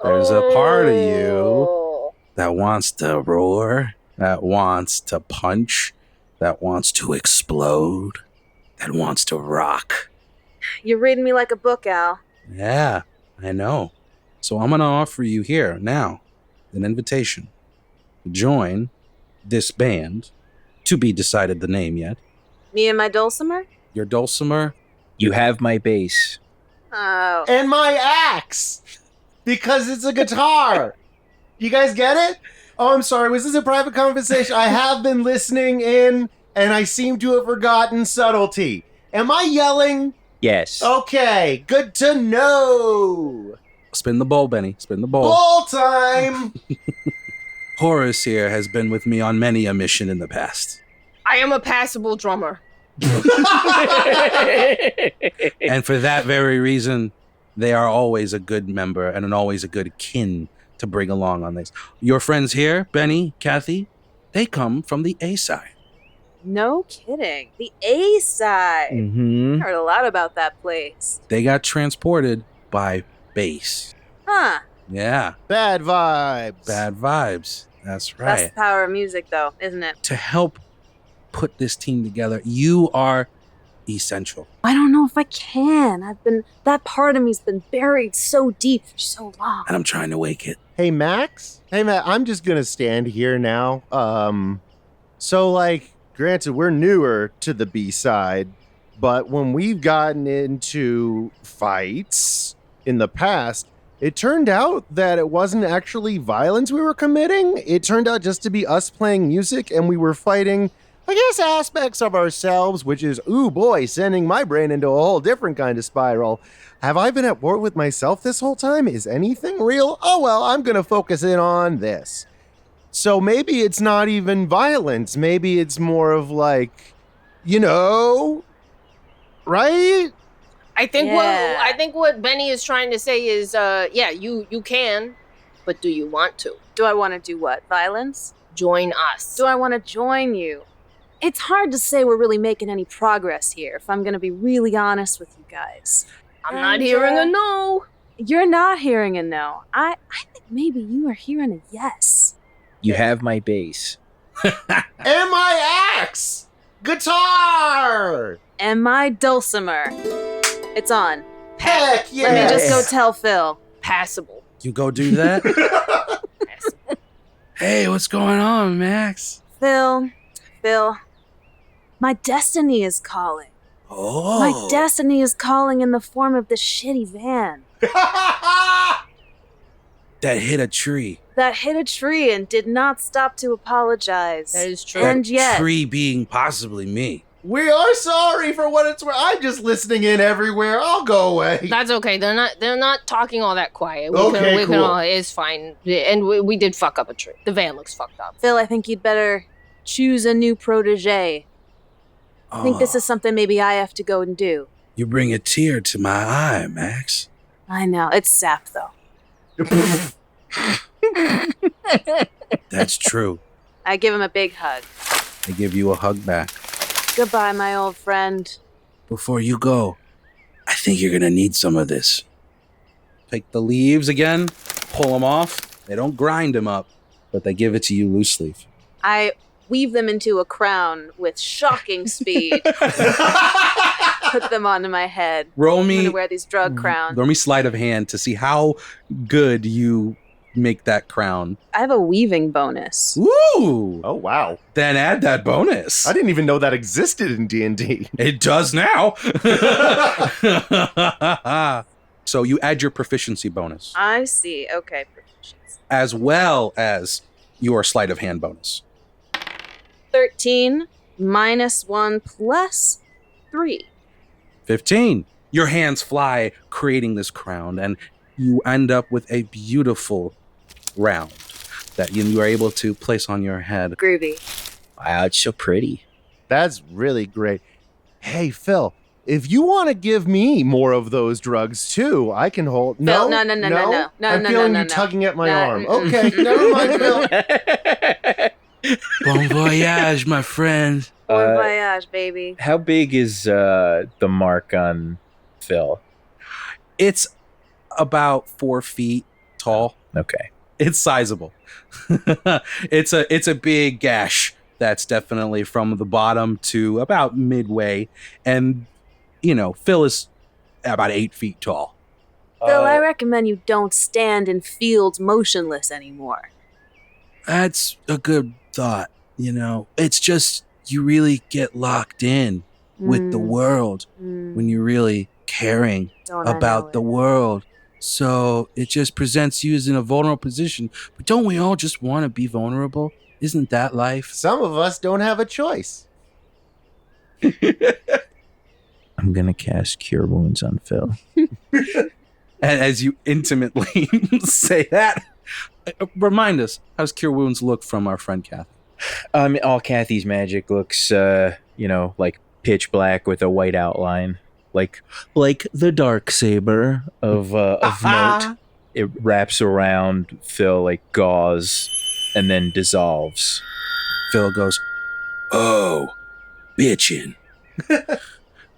There's a part of you that wants to roar, that wants to punch, that wants to explode, that wants to rock. You're reading me like a book, Al. Yeah, I know. So I'm going to offer you here now an invitation to join this band, to be decided the name yet. Me and my dulcimer? Your dulcimer. You have my bass. Oh. And my axe! Because it's a guitar! You guys get it? Oh, I'm sorry. Was this a private conversation? I have been listening in, and I seem to have forgotten subtlety. Am I yelling? Yes. Okay, good to know. Spin the bowl, Benny. Spin the bowl. Ball time! Horace here has been with me on many a mission in the past. I am a passable drummer. And for that very reason, they are always a good member and always a good kin to bring along on this. Your friends here, Benny, Kathy, they come from the A side. No kidding. The A side. Mm-hmm. Heard a lot about that place. They got transported by bass. Huh. Yeah, Bad vibes. bad vibes. That's That's right. the power of music, though, isn't it? To help put this team together, you are essential. I don't know if I can. That part of me's been buried so deep for so long. And I'm trying to wake it. Hey, Max? Hey, Matt, I'm just gonna stand here now. So, like, granted, we're newer to the B side, but when we've gotten into fights in the past, it turned out that it wasn't actually violence we were committing. It turned out just to be us playing music, and we were fighting, I guess, aspects of ourselves, which is, ooh boy, sending my brain into a whole different kind of spiral. Have I been at war with myself this whole time? Is anything real? Oh well, I'm gonna focus in on this. So maybe it's not even violence. Maybe it's more of like, right? I think Yeah. what Benny is trying to say is, you can, but do you want to Do I want to do what? Violence? join us? Do I want to join you? It's hard to say we're really making any progress here, if I'm going to be really honest with you guys. I'm not hearing a no. You're not hearing a no. I think maybe you are hearing a yes. You have my bass. And my axe! Guitar! And my dulcimer. It's on. Heck yeah! Let me just go tell Phil. Passable. You go do that? Passable. Hey, what's going on, Max? Phil, my destiny is calling. Oh. My destiny is calling in the form of this shitty van That hit a tree. that hit a tree and did not stop to apologize. That is true. And That yet, tree being possibly me. We are sorry for what it's worth. I'm just listening in everywhere. I'll go away. That's okay. They're not talking all that quiet. Okay, we can cool. all, it's fine. And we did fuck up a tree. The van looks fucked up. Phil, I think you'd better choose a new protege. I think this is something maybe I have to go and do. You bring a tear to my eye, Max. I know. It's sap, though. That's true. I give him a big hug. I give you a hug back. Goodbye, my old friend. Before you go, I think you're gonna need some of this. Take the leaves again, pull them off. They don't grind them up, but they give it to you loose leaf. I weave them into a crown with shocking speed. Put them onto my head. Roll I'm me. gonna wear these drug crowns. Roll me sleight of hand to see how good you make that crown. I have a weaving bonus. Ooh! Oh, wow. Then add that bonus. I didn't even know that existed in D&D. It does now. So you add your proficiency bonus, I see. Okay, proficiency. as well as your sleight of hand bonus. 13 minus 1 plus 3. 15. Your hands fly, creating this crown, and you end up with a beautiful round that you are able to place on your head. Groovy. Wow, it's so pretty. That's really great. Hey, Phil, if you want to give me more of those drugs too, I can hold. Phil, No, no. I'm No, feeling no, you no. tugging at my No, arm. mm-mm, Okay, never mind, Phil. Bon voyage, my friend. Bon voyage, baby. How big is the mark on Phil? It's about 4 feet tall. Okay. It's sizable. It's a big gash that's definitely from the bottom to about midway, and Phil is about 8 feet tall. Phil, I recommend you don't stand in fields motionless anymore. That's a good thought. It's just you really get locked in with the world when you're really caring Don't I know about the it. world. So it just presents you as in a vulnerable position. But don't we all just want to be vulnerable? Isn't that life? Some of us don't have a choice. I'm going to cast Cure Wounds on Phil. And as you intimately say that, remind us, how's Cure Wounds look from our friend Kathy? All Kathy's magic looks, like pitch black with a white outline. Like the dark saber of note. It wraps around Phil like gauze and then dissolves. Phil goes, "Oh, bitchin'.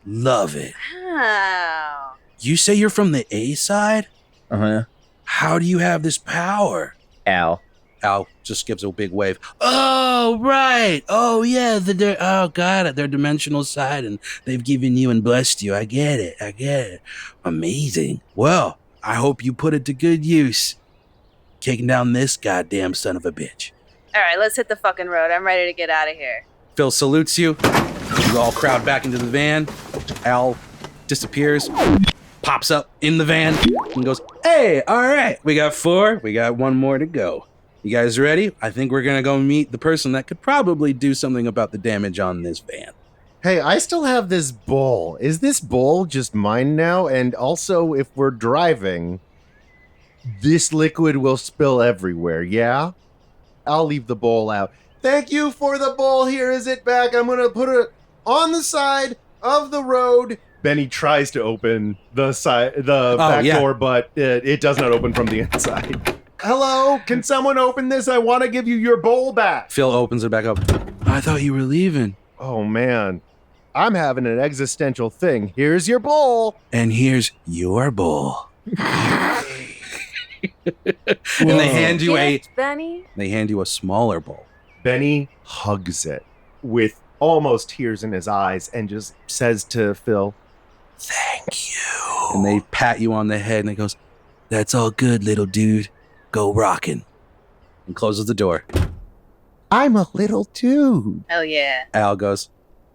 Love it. Wow. You say you're from the A side? Uh-huh. How do you have this power?" Al. Al just gives a big wave. "Oh, right. Oh, yeah. Got it. Their dimensional side, and they've given you and blessed you. I get it. Amazing. Well, I hope you put it to good use. Taking down this goddamn son of a bitch." All right, let's hit the fucking road. I'm ready to get out of here. Phil salutes you. You all crowd back into the van. Al disappears, pops up in the van, and goes, "Hey, all right. We got 4. We got 1 more to go. You guys ready? I think we're going to go meet the person that could probably do something about the damage on this van." Hey, I still have this bowl. Is this bowl just mine now? And also, if we're driving, this liquid will spill everywhere, yeah? I'll leave the bowl out. Thank you for the bowl. Here is it back. I'm going to put it on the side of the road. Benny tries to open the back door, but it does not open from the inside. Hello, can someone open this? I want to give you your bowl back. Phil opens it back up. "I thought you were leaving." Oh, man. I'm having an existential thing. Here's your bowl. "And here's your bowl." And they hand you Gift, Benny? a smaller bowl. Benny hugs it with almost tears in his eyes and just says to Phil, "Thank you." And they pat you on the head and it goes, "That's all good, little dude. Go rockin'." And closes the door. I'm a little dude. Hell yeah. Al goes,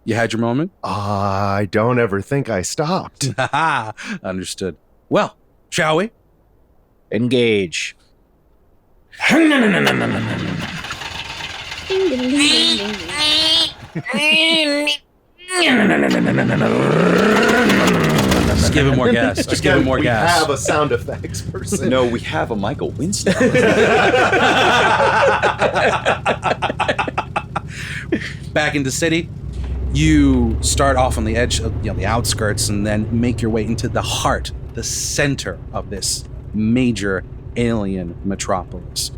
"You had your moment?" I don't ever think I stopped. Haha, understood. Well, shall we? Engage. Just give him more gas. Just give him more we gas. have a sound effects person. No, we have a Michael Winston. Back in the city, you start off on the edge of the outskirts and then make your way into the heart, the center of this major alien metropolis.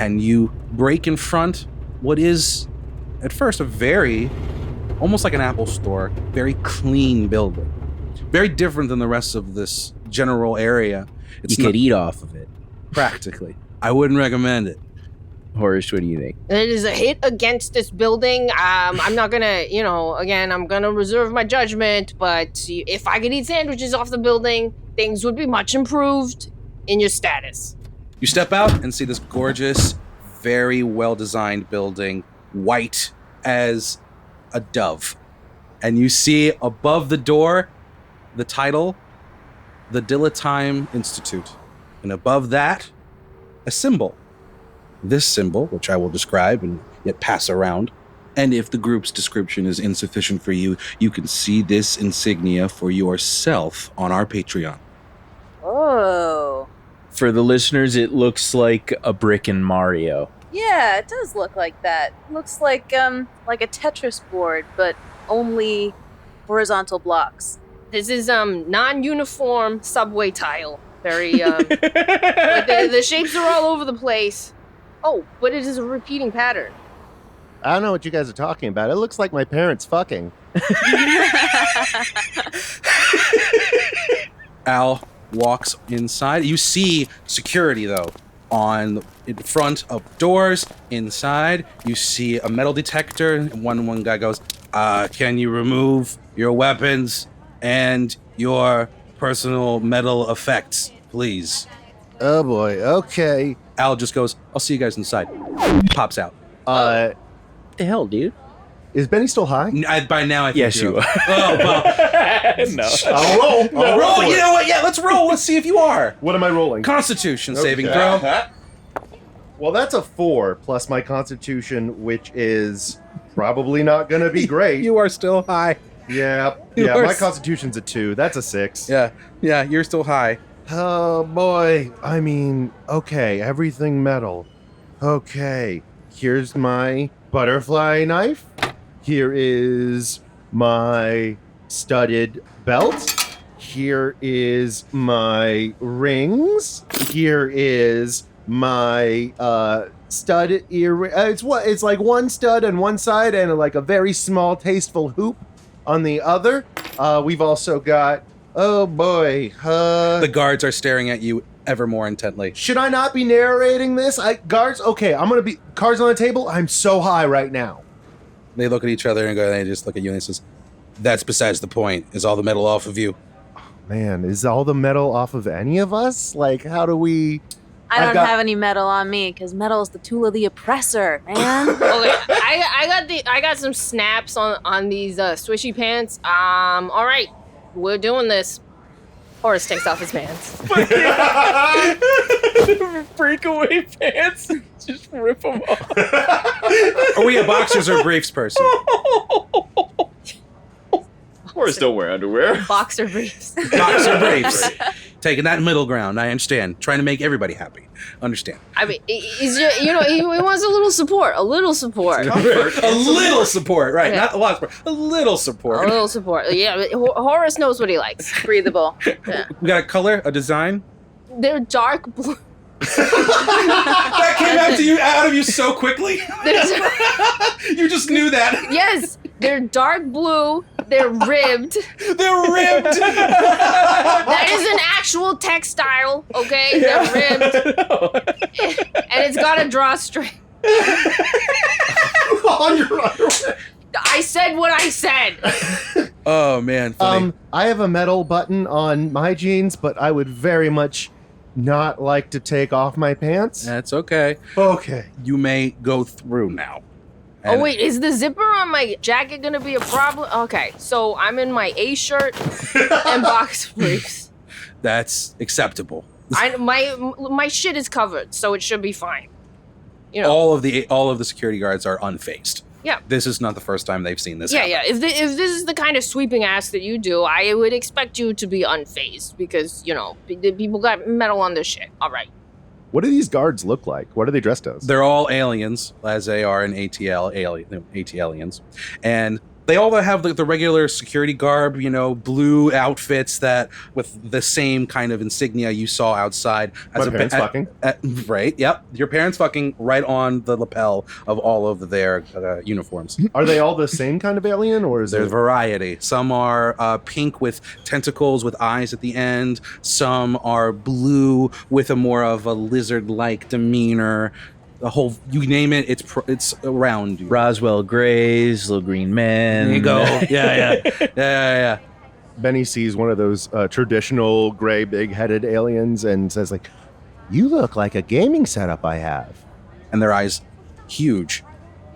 and you break in front what is, at first, a very, almost like an Apple store, very clean building. Very different than the rest of this general area. You could eat off of it. Practically. I wouldn't recommend it. Horace, what do you think? It is a hit against this building. I'm not gonna, again, I'm gonna reserve my judgment, but if I could eat sandwiches off the building, things would be much improved in your status. You step out and see this gorgeous, very well-designed building, white as a dove. And you see above the door the title, the Dilettime Institute. And above that, a symbol. This symbol, which I will describe and yet pass around. And if the group's description is insufficient for you, you can see this insignia for yourself on our Patreon. Oh. For the listeners, it looks like a brick in Mario. Yeah, it does look like that. Looks like a Tetris board, but only horizontal blocks. This is non-uniform subway tile. Very the shapes are all over the place. Oh, but it is a repeating pattern. I don't know what you guys are talking about. It looks like my parents fucking. Al walks inside. You see security, though, in front of doors. Inside, you see a metal detector. And one guy goes, can you remove your weapons and your personal metal effects, please? Oh boy, okay. Al just goes, I'll see you guys inside. Pops out. What the hell, dude? Is Benny still high? By now, I think Yes, you are. Oh, well. No. I'll roll. I'll Roll. for You it. know what? Yeah, let's roll. Let's see if you are. What am I rolling? Constitution saving Okay. throw. Well, that's a 4 plus my constitution, which is probably not going to be great. You are still high. Yeah, You are my s- constitution's a 2. That's a 6. Yeah, you're still high. Oh, boy. I mean, okay, everything metal. Okay, here's my butterfly knife. Here is my studded belt. Here is my rings. Here is my stud ear. It's like one stud on one side and like a very small, tasteful hoop on the other. We've also got. Oh boy. The guards are staring at you ever more intently. Should I not be narrating this? Guards. Okay, I'm gonna be cards on the table. I'm so high right now. They look at each other and they just look at you and they says, "That's besides the point. Is all the metal off of you?" Man, is all the metal off of any of us? Like, how do we? I don't got- have any metal on me because metal is the tool of the oppressor, man. Okay, I got some snaps on these swishy pants. All right, we're doing this. Horace takes off his pants. Breakaway pants. Just rip them off. Are we a boxers or briefs person? Horace don't wear underwear. Boxer briefs. Boxer briefs. Taking that middle ground. I understand. Trying to make everybody happy. Understand. I mean, he's just, he wants a little support. A little support. A little support, right? Yeah. Not a lot of support. A little A support. little support. Yeah, Horace knows what he likes. Breathable. Yeah. We got a color, a design. They're dark blue. That came out of you so quickly. You just knew that. Yes, they're dark blue. They're ribbed. They're ribbed. That is an actual textile, okay? They're ribbed. And it's got a drawstring. On your underwear. I said what I said. Oh man, funny. I have a metal button on my jeans, but I would very much not like to take off my pants. That's okay. Okay. You may go through now. Oh wait, is the zipper on my jacket gonna be a problem? Okay, so I'm in my A shirt and box briefs. That's acceptable. My shit is covered, so it should be fine. You know. All of the security guards are unfazed. Yeah. This is not the first time they've seen this. Yeah, happen. yeah. If this is the kind of sweeping ass that you do, I would expect you to be unfazed because, the people got metal on their shit. All right. What do these guards look like? What are they dressed as? They're all aliens, as they are in ATL aliens, and They all have the regular security garb, blue outfits that with the same kind of insignia you saw outside. My parents fucking. Right, yep. Your parents fucking right on the lapel of all of their uniforms. Are they all the same kind of alien, or is There's there variety. Some are pink with tentacles with eyes at the end. Some are blue with a more of a lizard-like demeanor. The whole, you name it, it's around you. Roswell Greys, Little Green Men. There you go. Yeah. Benny sees one of those traditional gray big-headed aliens and says, like, "You look like a gaming setup I have." And their eyes, huge,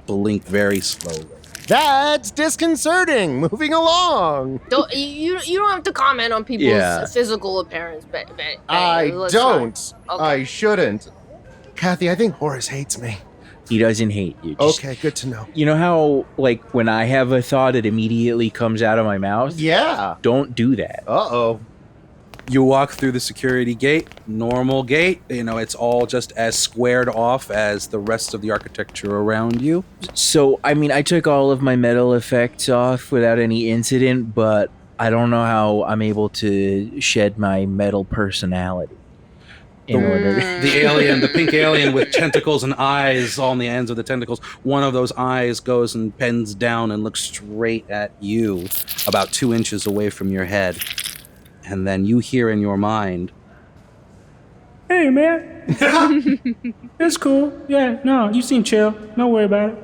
blink very slowly. That's disconcerting. Moving along. You don't have to comment on people's physical appearance, but I let's don't. not. Okay. I shouldn't. Kathy, I think Horace hates me. He doesn't hate you. Just, Okay, good to know. You know how, like, when I have a thought, it immediately comes out of my mouth? Yeah. Don't do that. Uh-oh. You walk through the security gate, normal gate. It's all just as squared off as the rest of the architecture around you. So, I took all of my metal effects off without any incident, but I don't know how I'm able to shed my metal personality. In order. The pink alien with tentacles and eyes on the ends of the tentacles. One of those eyes goes and bends down and looks straight at you, about 2 inches away from your head. And then you hear in your mind, "Hey, man. It's cool. Yeah, no, you seem chill. Don't worry about it.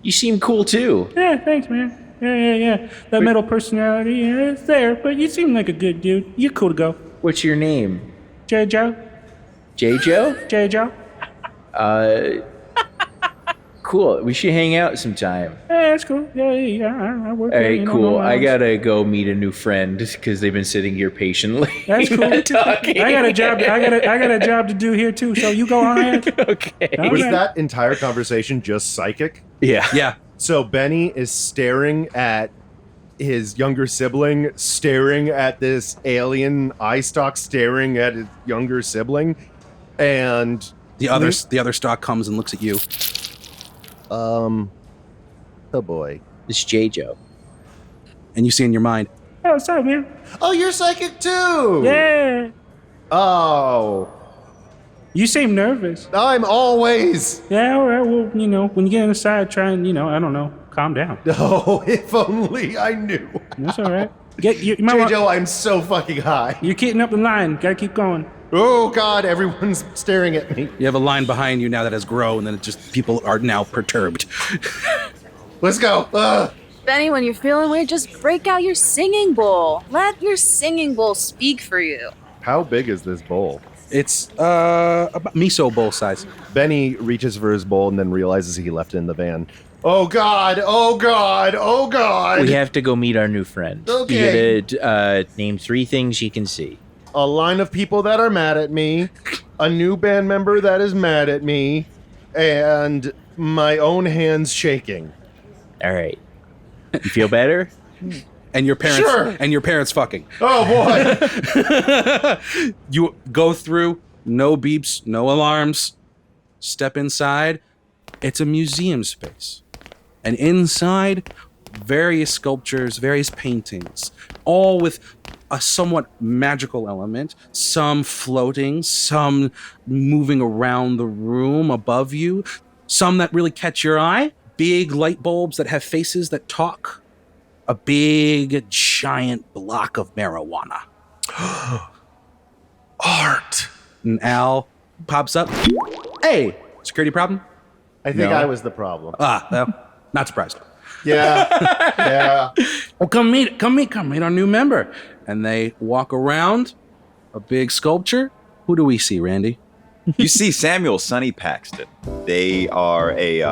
You seem cool too. Yeah, thanks, man. Yeah. That metal personality, yeah, it's there, but you seem like a good dude. You're cool to go. What's your name? J-Joe? J-Joe? J-Joe? Cool. We should hang out sometime. Yeah, that's cool. Yeah, I work All there, right, you know, cool. no I hours. gotta go meet a new friend because they've been sitting here patiently. That's cool. Talking. I got a job. I got a job to do here too. So you go on ahead. Okay. All Was right. that entire conversation just psychic? Yeah. yeah, So Benny is staring at his younger sibling, staring at this alien eye stalk, staring at his younger sibling, and the other stock comes and looks at you. oh boy. It's J-Joe. And you see in your mind, Oh, what's up, man? Oh, you're psychic too. Yeah. Oh, You seem nervous. I'm always. Yeah, all right. Well, when you get inside, try and, I don't know, calm down. Oh, if only I knew. That's all right. You might want- Joe, I'm so fucking high. You're keeping up the line. Gotta keep going. Oh God, everyone's staring at me. you have a line behind you now that has grown, and then people are now perturbed. Let's go. Benny, when you're feeling weird, just break out your singing bowl. Let your singing bowl speak for you. How big is this bowl? It's about miso bowl size. Benny reaches for his bowl and then realizes he left it in the van. Oh God! Oh God! Oh God! We have to go meet our new friend. Okay. You gotta name 3 things you can see. A line of people that are mad at me, a new band member that is mad at me, and my own hands shaking. All right. You feel better? And your parents Sure. and your parents fucking. Oh boy! You go through, no beeps, no alarms. Step inside. It's a museum space. And inside, various sculptures, various paintings, all with a somewhat magical element, some floating, some moving around the room above you, some that really catch your eye, big light bulbs that have faces that talk, a big, giant block of marijuana. Art. And Al pops up. Hey, security problem? I think No. I was the problem. Well, not surprised. Yeah. Yeah. Well, come meet our new member. And they walk around a big sculpture. Who do we see, Randy? You see Samuel Sonny Paxton. They are a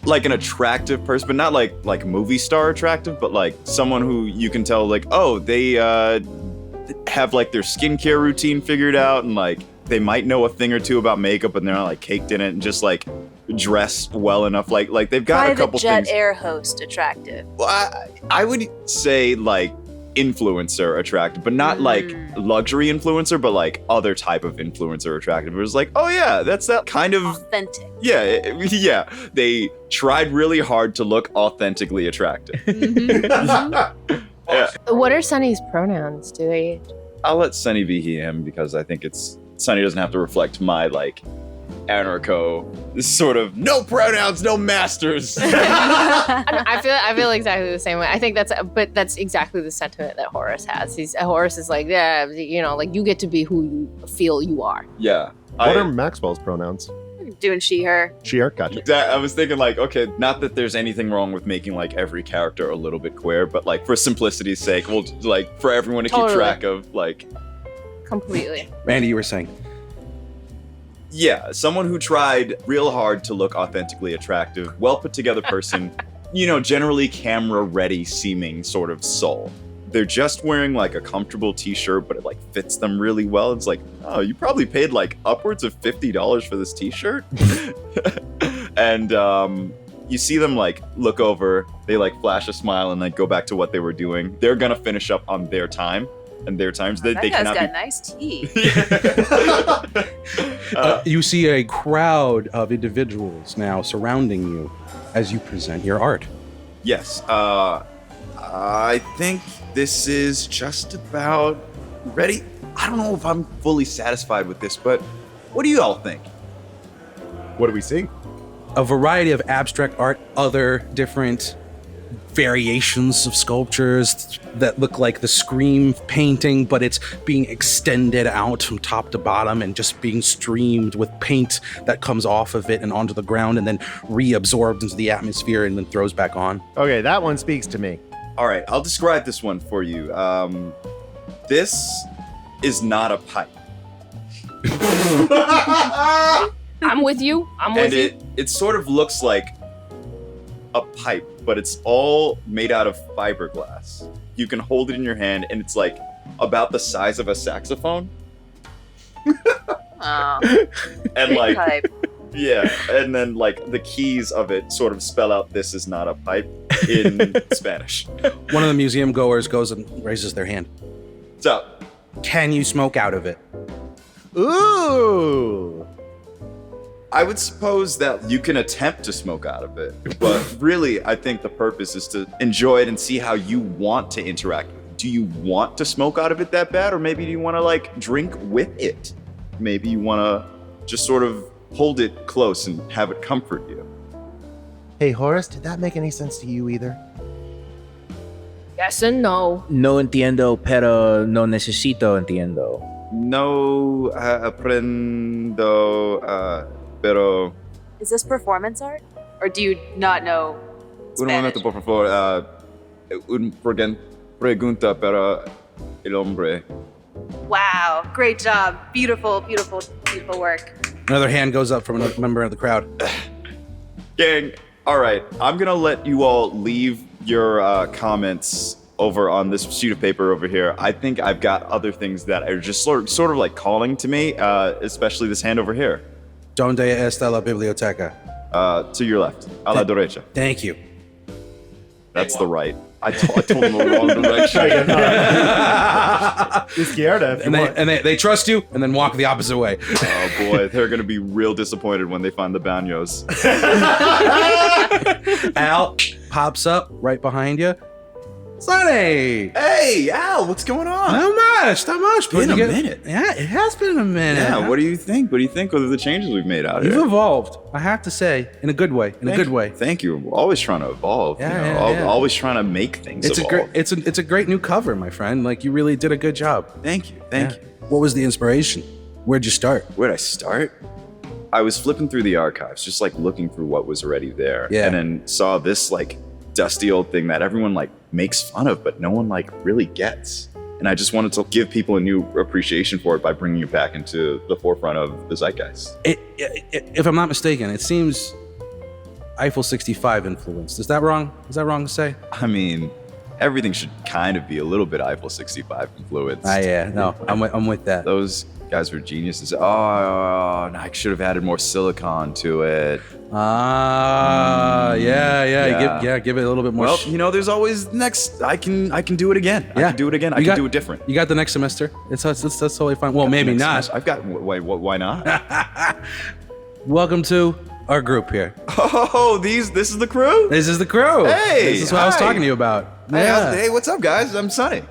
like an attractive person, but not like movie star attractive, but like someone who you can tell like, oh, they have like their skincare routine figured out, and like they might know a thing or two about makeup, and they're not like caked in it, and just like dress well enough. Like they've got Private a couple jet things. air host attractive. Well, I would say like influencer attractive, but not like luxury influencer, but like other type of influencer attractive. It was like, oh yeah, that's that kind of authentic. Yeah. They tried really hard to look authentically attractive. Yeah. What are Sunny's pronouns? Do they? I'll let Sunny be he, him, because I think Sunny doesn't have to reflect my like anarcho sort of no pronouns, no masters. I feel exactly the same way. I think that's exactly the sentiment that Horace has. Horace is like, yeah, like you get to be who you feel you are. Yeah. What are Maxwell's pronouns? Doing she, her. She, her, gotcha. I was thinking like, okay, not that there's anything wrong with making like every character a little bit queer, but like for simplicity's sake, we'll like for everyone to keep track of like. Completely. Randy, you were saying. Yeah, someone who tried real hard to look authentically attractive, well put together person, generally camera ready seeming sort of soul. They're just wearing like a comfortable t-shirt, but it like fits them really well. It's like, oh, you probably paid like upwards of $50 for this t-shirt. And you see them like look over, they like flash a smile and like go back to what they were doing. They're gonna finish up on their time. And their times That they guy's cannot got be. nice teeth. You see a crowd of individuals now surrounding you as you present your art. Yes, I think this is just about ready. I don't know if I'm fully satisfied with this, but what do you all think? What do we see? A variety of abstract art, other different variations of sculptures that look like the Scream painting, but it's being extended out from top to bottom and just being streamed with paint that comes off of it and onto the ground and then reabsorbs into the atmosphere and then throws back on. Okay, that one speaks to me. All right, I'll describe this one for you. This is not a pipe. I'm with you. And it sort of looks like a pipe, but it's all made out of fiberglass. You can hold it in your hand, and it's like about the size of a saxophone. Oh, And big like, pipe. yeah, and then like the keys of it sort of spell out "This is not a pipe" in Spanish. One of the museum goers goes and raises their hand. So, Can you smoke out of it? Ooh! I would suppose that you can attempt to smoke out of it, but really, I think the purpose is to enjoy it and see how you want to interact with it. Do you want to smoke out of it that bad, or maybe do you want to like drink with it? Maybe you want to just sort of hold it close and have it comfort you. Hey, Horace, did that make any sense to you either? Yes and no. No entiendo, pero no necesito entiendo. No aprendo, pero Is this performance art? Or do you not know un Spanish? momento, por favor. Pregunta para el hombre. Wow, great job. Beautiful, beautiful, beautiful work. Another hand goes up from another member of the crowd. Gang, all right, I'm gonna let you all leave your comments over on this sheet of paper over here. I think I've got other things that are just sort of like calling to me, especially this hand over here. Donde está la biblioteca? To your left, a la derecha. Thank you. That's the right. I told them the wrong direction. Izquierda, if you want. And they trust you and then walk the opposite way. Oh boy, they're gonna be real disappointed when they find the baños. Al pops up right behind you. Sonny! Hey, Al, what's going on? Not much. Been a minute. Yeah, it has been a minute. Yeah, what do you think? What do you think of the changes we've made out You've here? evolved, I have to say, in a good way. Thank you. We're always trying to evolve. Yeah, yeah. Always trying to make things It's evolve. it's a great new cover, my friend. Like you really did a good job. Thank you. Thank you. What was the inspiration? Where'd you start? Where'd I start? I was flipping through the archives, just like looking through what was already there. Yeah. And then saw this like dusty old thing that everyone like makes fun of, but no one like really gets. And I just wanted to give people a new appreciation for it by bringing it back into the forefront of the zeitgeist. If I'm not mistaken, it seems Eiffel 65 influenced. Is that wrong? Is that wrong to say? I mean, everything should kind of be a little bit Eiffel 65 influenced. Yeah, no, I'm with that. Those guys were geniuses. Oh, no, I should have added more silicon to it. Give it a little bit more. Well, there's always next. I can do it again. I can do it again. I can do it different. You got the next semester. That's totally fine. Well, maybe not. I've got. Why not? Welcome to our group here. Oh, this is the crew. This is the crew. Hey, this is what I was talking to you about. Hey, what's up, guys? I'm Sonny.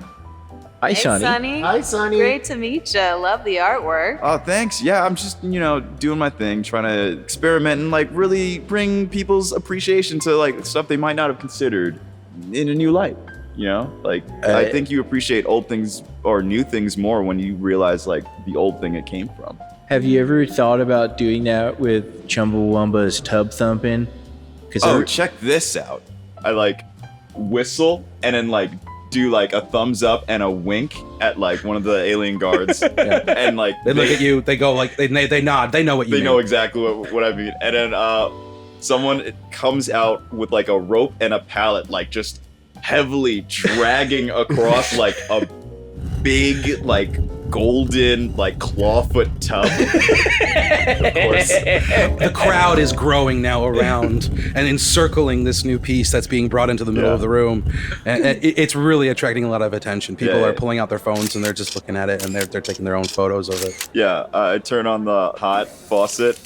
Hi, Hey, Sonny. Sonny. Hi, Sonny. Great to meet you. Love the artwork. Oh, thanks. Yeah, I'm just, doing my thing, trying to experiment and really bring people's appreciation to stuff they might not have considered in a new light. I think you appreciate old things or new things more when you realize the old thing it came from. Have you ever thought about doing that with Chumbawamba's tub thumping? Check this out. I whistle and then do a thumbs up and a wink at one of the alien guards. And they look at you, they go they nod, they know what you mean. They know exactly what I mean. And then someone comes out with a rope and a pallet just heavily dragging across a big golden clawfoot tub. Of course. The crowd is growing now around and encircling this new piece that's being brought into the middle of the room, and it's really attracting a lot of attention. People are pulling out their phones and they're just looking at it and they're taking their own photos of it. I turn on the hot faucet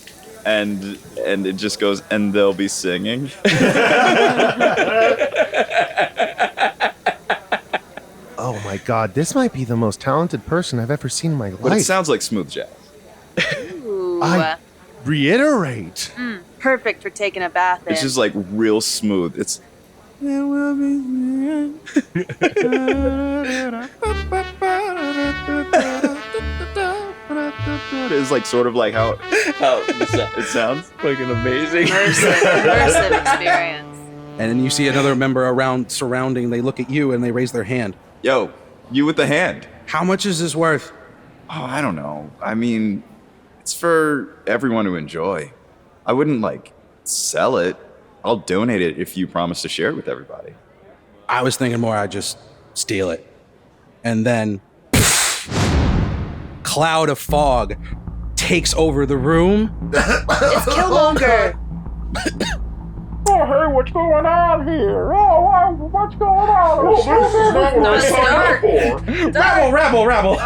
and it just goes, and they'll be singing. Oh my God, this might be the most talented person I've ever seen in my life. But it sounds like smooth jazz. Ooh. I reiterate. Perfect for taking a bath in. It's just real smooth. It's. It's sort of how it sounds. Fucking amazing. Immersive experience. And then you see another member around surrounding. They look at you and they raise their hand. Yo, you with the hand. How much is this worth? Oh, I don't know. I mean, it's for everyone to enjoy. I wouldn't sell it. I'll donate it if you promise to share it with everybody. I was thinking more I'd just steal it. And then cloud of fog takes over the room. It's Killmonger. Oh, hey, what's going on here? Oh, what's going on? Rabble.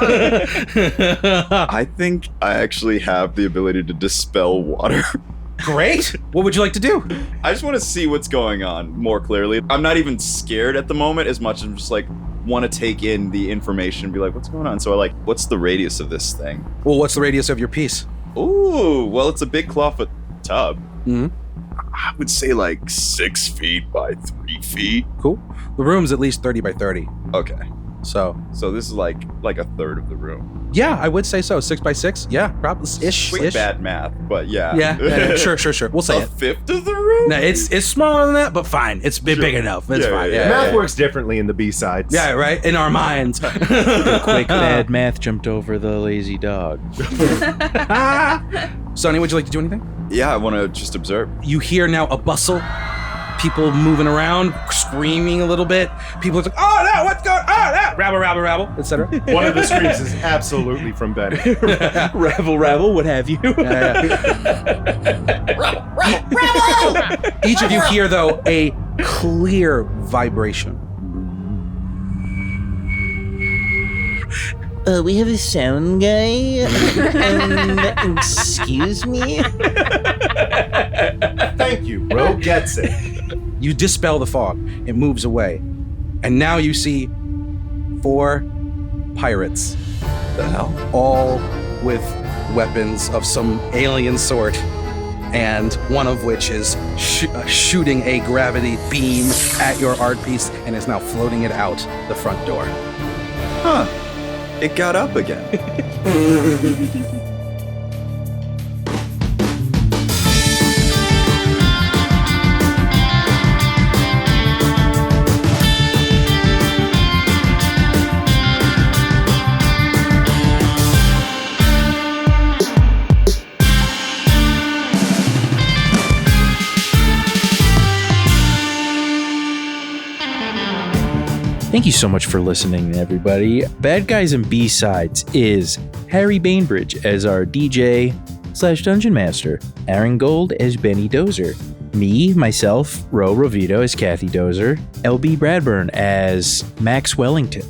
I think I actually have the ability to dispel water. Great. What would you like to do? I just want to see what's going on more clearly. I'm not even scared at the moment as much as I'm just want to take in the information and be what's going on? So what's the radius of this thing? Well, what's the radius of your piece? Ooh, well, it's a big clawfoot tub. Mm-hmm. I would say 6 feet by 3 feet. Cool. The room's at least 30 by 30. Okay. So this is like a third of the room. Yeah, I would say so. 6 by 6. Yeah, probably ish. Wait, bad math, but yeah. Yeah. Sure. We'll say a it. fifth of the room? No, it's smaller than that, but fine. It's big enough. It's fine. Yeah. Math works differently in the B-sides. Yeah, right? In our minds. Quick bad math jumped over the lazy dog. Sonny, would you like to do anything? Yeah, I want to just observe. You hear now a bustle. People moving around, screaming a little bit. People are like, oh no, what's going on? Oh, no. Rabble, etc. One of the screams is absolutely from Benny. Rabble, what have you? Rabble! Each of you hear, though, a clear vibration. We have a sound guy. Excuse me? Thank you, bro. Gets it. You dispel the fog. It moves away. And now you see 4 pirates. The hell? All with weapons of some alien sort. And one of which is shooting a gravity beam at your art piece and is now floating it out the front door. Huh. It got up again. Thank you so much for listening, everybody. Bad Guys and B-Sides is Harry Bainbridge as our DJ, patreon.com/Dungeon Master. Aaron Gold as Benny Dozer. Me, myself, Rovito as Kathy Dozer. LB Bradburn as Max Wellington.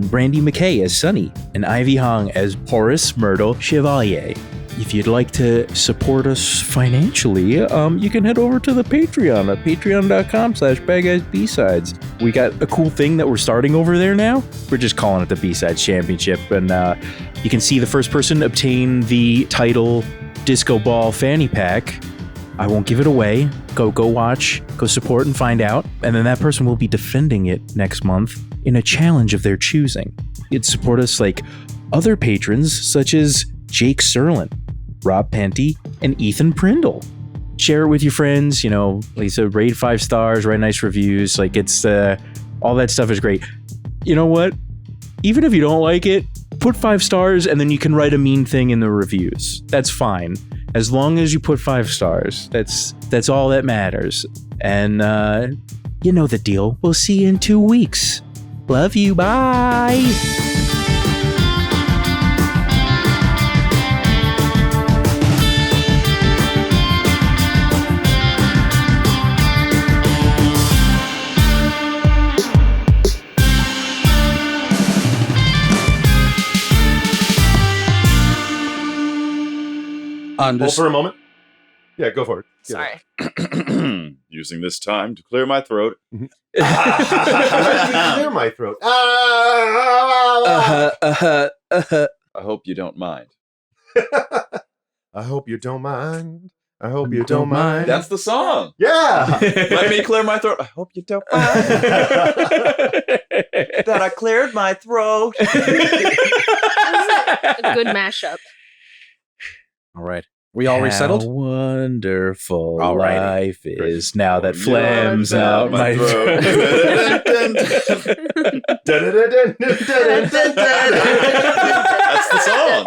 Brandy McKay as Sunny. And Ivy Hong as Horace Myrtle Chevalier. If you'd like to support us financially, you can head over to the Patreon at patreon.com/BadGuysBsides. We got a cool thing that we're starting over there now. We're just calling it the B-Sides Championship. And you can see the first person obtain the title Disco Ball Fanny Pack. I won't give it away. Go watch, go support and find out. And then that person will be defending it next month in a challenge of their choosing. You'd support us like other patrons such as Jake Serlin, Rob Penty, and Ethan Prindle. Share it with your friends, Lisa, rate 5 stars, write nice reviews. Like it's, all that stuff is great. You know what? Even if you don't like it, put 5 stars and then you can write a mean thing in the reviews. That's fine. As long as you put 5 stars, that's all that matters. And, you know the deal. We'll see you in 2 weeks. Love you. Bye. Hold for a moment. Yeah, go for it. Sorry. Using this time to clear my throat. Clear my throat. I hope you don't mind. I hope you don't mind. I hope you don't mind. That's the song. Yeah. Let me clear my throat. I hope you don't mind. That I cleared my throat. A good mashup. All right. We all resettled? How wonderful Alrighty. life is now that phlegm's out my throat. That's the song.